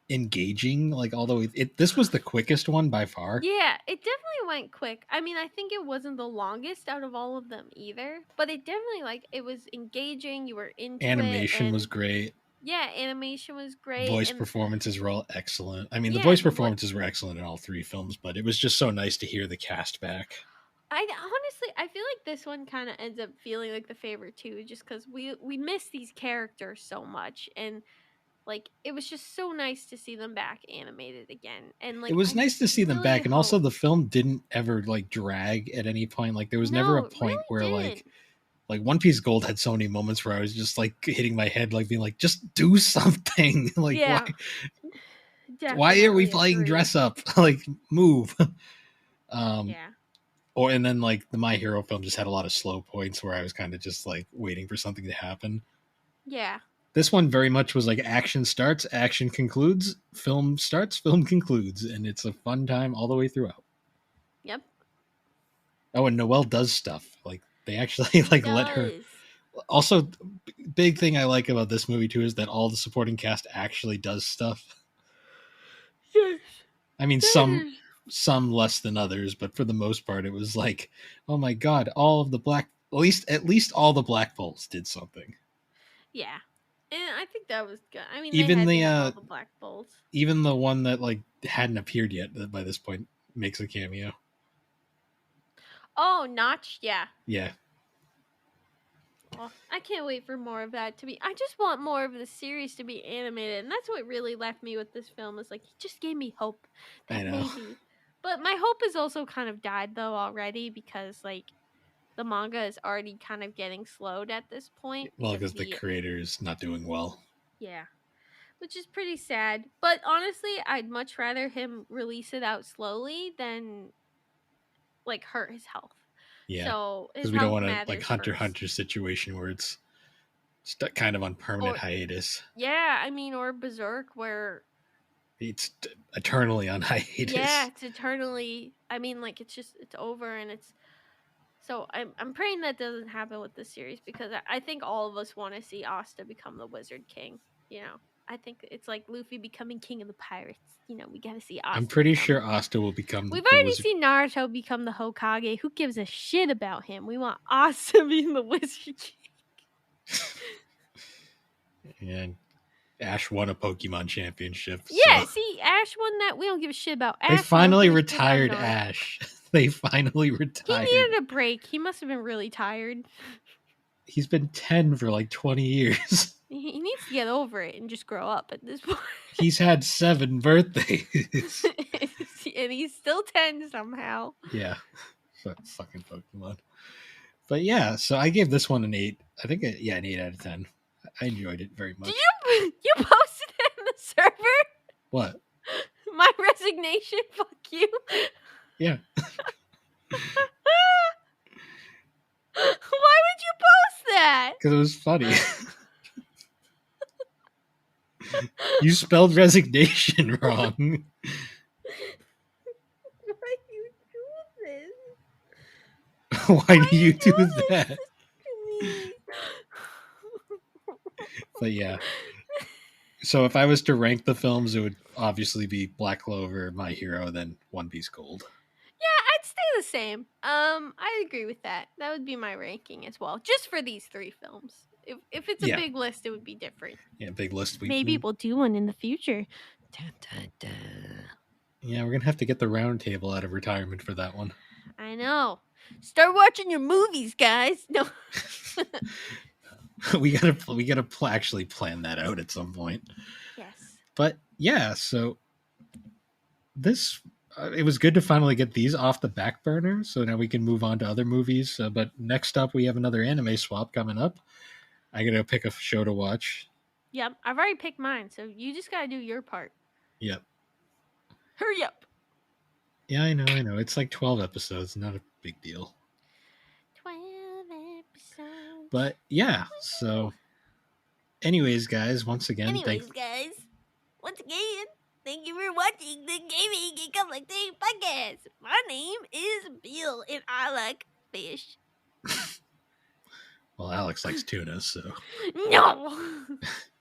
engaging. Like all the way, this was the quickest one by far. Yeah, it definitely went quick. I mean, I think it wasn't the longest out of all of them either, but it definitely it was engaging. You were into it, Animation was and great. yeah, animation was great, Voice and performances were all excellent. I mean, the yeah, voice performances were excellent in all three films, but it was just so nice to hear the cast back. I honestly, I feel like this one kind of ends up feeling like the favorite too, just because we miss these characters so much, and it was just so nice to see them back animated again, and It was I nice to see them really back, and also hope. the film didn't ever drag at any point. Like there was never a No, it point really where didn't. like One Piece Gold had so many moments where I was just hitting my head, being like, just do something. Like Yeah, why are we definitely playing agree. dress up? Like move. um Yeah, and then the My Hero film just had a lot of slow points where I was kind of just waiting for something to happen. yeah, This one very much was action starts, action concludes, film starts, film concludes, and it's a fun time all the way throughout. yep. Oh, and Noelle does stuff. They actually She let her. does. Also, big thing I like about this movie too is that all the supporting cast actually does stuff. Yes, I mean, that is. some less than others, but for the most part, it was oh my god, all of the black, at least all the Black Bolts did something. Yeah, and I think that was good. I mean, they Even had to the have all the Black Bolts. even the one that hadn't appeared yet that by this point makes a cameo. Oh, Notch. Yeah. Yeah, Well, I can't wait for more of that to be. I just want more of the series to be animated, and that's what really left me with this film. Is he just gave me hope I that know. maybe, but my hope has also kind of died though already because the manga is already kind of getting slowed at this point Well, because because of the the creator's not doing well. yeah, which is pretty sad. But honestly, I'd much rather him release it out slowly than hurt his health. Yeah, So his because we don't health want a matters Hunter x first. Hunter situation where it's stuck kind of on permanent Or hiatus. yeah, I mean, or Berserk where It's eternally on yeah, hiatus. it's eternally. I mean, it's over, and it's so I'm praying that doesn't happen with this series because I think all of us want to see Asta become the Wizard King. You know, I think it's like Luffy becoming King of the Pirates. We got to see I'm Asta pretty become. sure Asta will become We've the already wizard. seen Naruto become the Hokage. Who gives a shit about him? We want Asta being the Wizard King. And Ash won a Pokemon championship, so Yeah, see, Ash won that. We don't give a shit about they Ash. We don't finally give a shit about retired Naruto. Ash. They finally He retired. needed a break. He must have been really tired. He's been 10 for 20 years. He needs to get over it and just grow up at this point. He's had 7 birthdays. And he's still 10 somehow. Yeah, fucking Pokemon. But yeah, so I gave this one an 8. I think, an 8 out of 10. I enjoyed it very Did much. you posted it in the server? What? My resignation. Fuck you. Yeah. Why would you post that? Because it was funny. You spelled resignation wrong. Why you do this? Why do you do that? To me? But yeah. So if I was to rank the films, it would obviously be Black Clover, My Hero, then One Piece Gold. Yeah, I'd stay the same. I agree with that. That would be my ranking as well, just for these 3 films. If it's a big list, it would be different. Yeah, big list. Maybe we'll do one in the future. Dun, dun, dun. Yeah, we're gonna have to get the round table out of retirement for that one. I know. Start watching your movies, guys. No. we gotta actually plan that out at some point. Yes. But yeah, so this it was good to finally get these off the back burner. So now we can move on to other movies. But next up, we have another anime swap coming up. I gotta pick a show to watch. Yep, I've already picked mine, so you just gotta do your part. Yep. Hurry up. Yeah, I know. It's like 12 episodes, not a big deal. 12 episodes. But yeah, so anyways, guys, once again, guys, once again, thank you for watching the Gaming and Collecting Podcast. My name is Bill, and I like fish. Well, Alex likes tuna, so. No!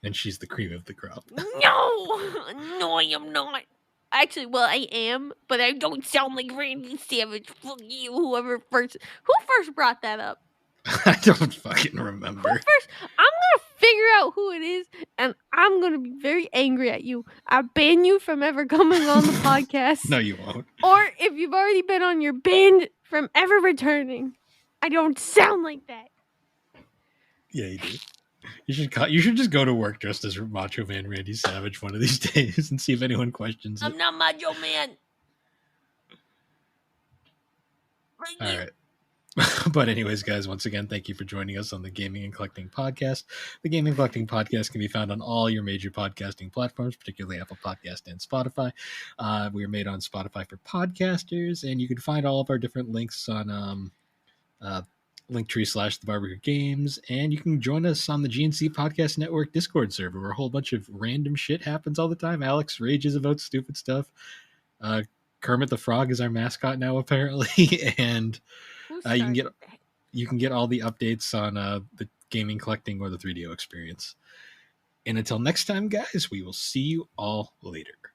And she's the cream of the crop. No, I am not. Actually, well, I am, but I don't sound like Randy Savage. Fuck you, who first brought that up? I don't fucking remember. I'm gonna figure out who it is, and I'm gonna be very angry at you. I ban you from ever coming on the podcast. No, you won't. Or if you've already been on, you're banned from ever returning. I don't sound like that. Yeah, you do. You should just go to work dressed as Macho Man Randy Savage one of these days and see if anyone questions it. I'm not Macho Man. All right. But anyways, guys, once again, thank you for joining us on the Gaming and Collecting Podcast. The Gaming and Collecting Podcast can be found on all your major podcasting platforms, particularly Apple Podcast and Spotify. We are made on Spotify for podcasters, and you can find all of our different links on Linktree / The Barbecue Games, and you can join us on the GNC Podcast Network Discord server, where a whole bunch of random shit happens all the time. Alex rages about stupid stuff. Kermit the Frog is our mascot now, apparently, and you can get all the updates on the gaming, collecting, or the 3DO experience. And until next time, guys, we will see you all later.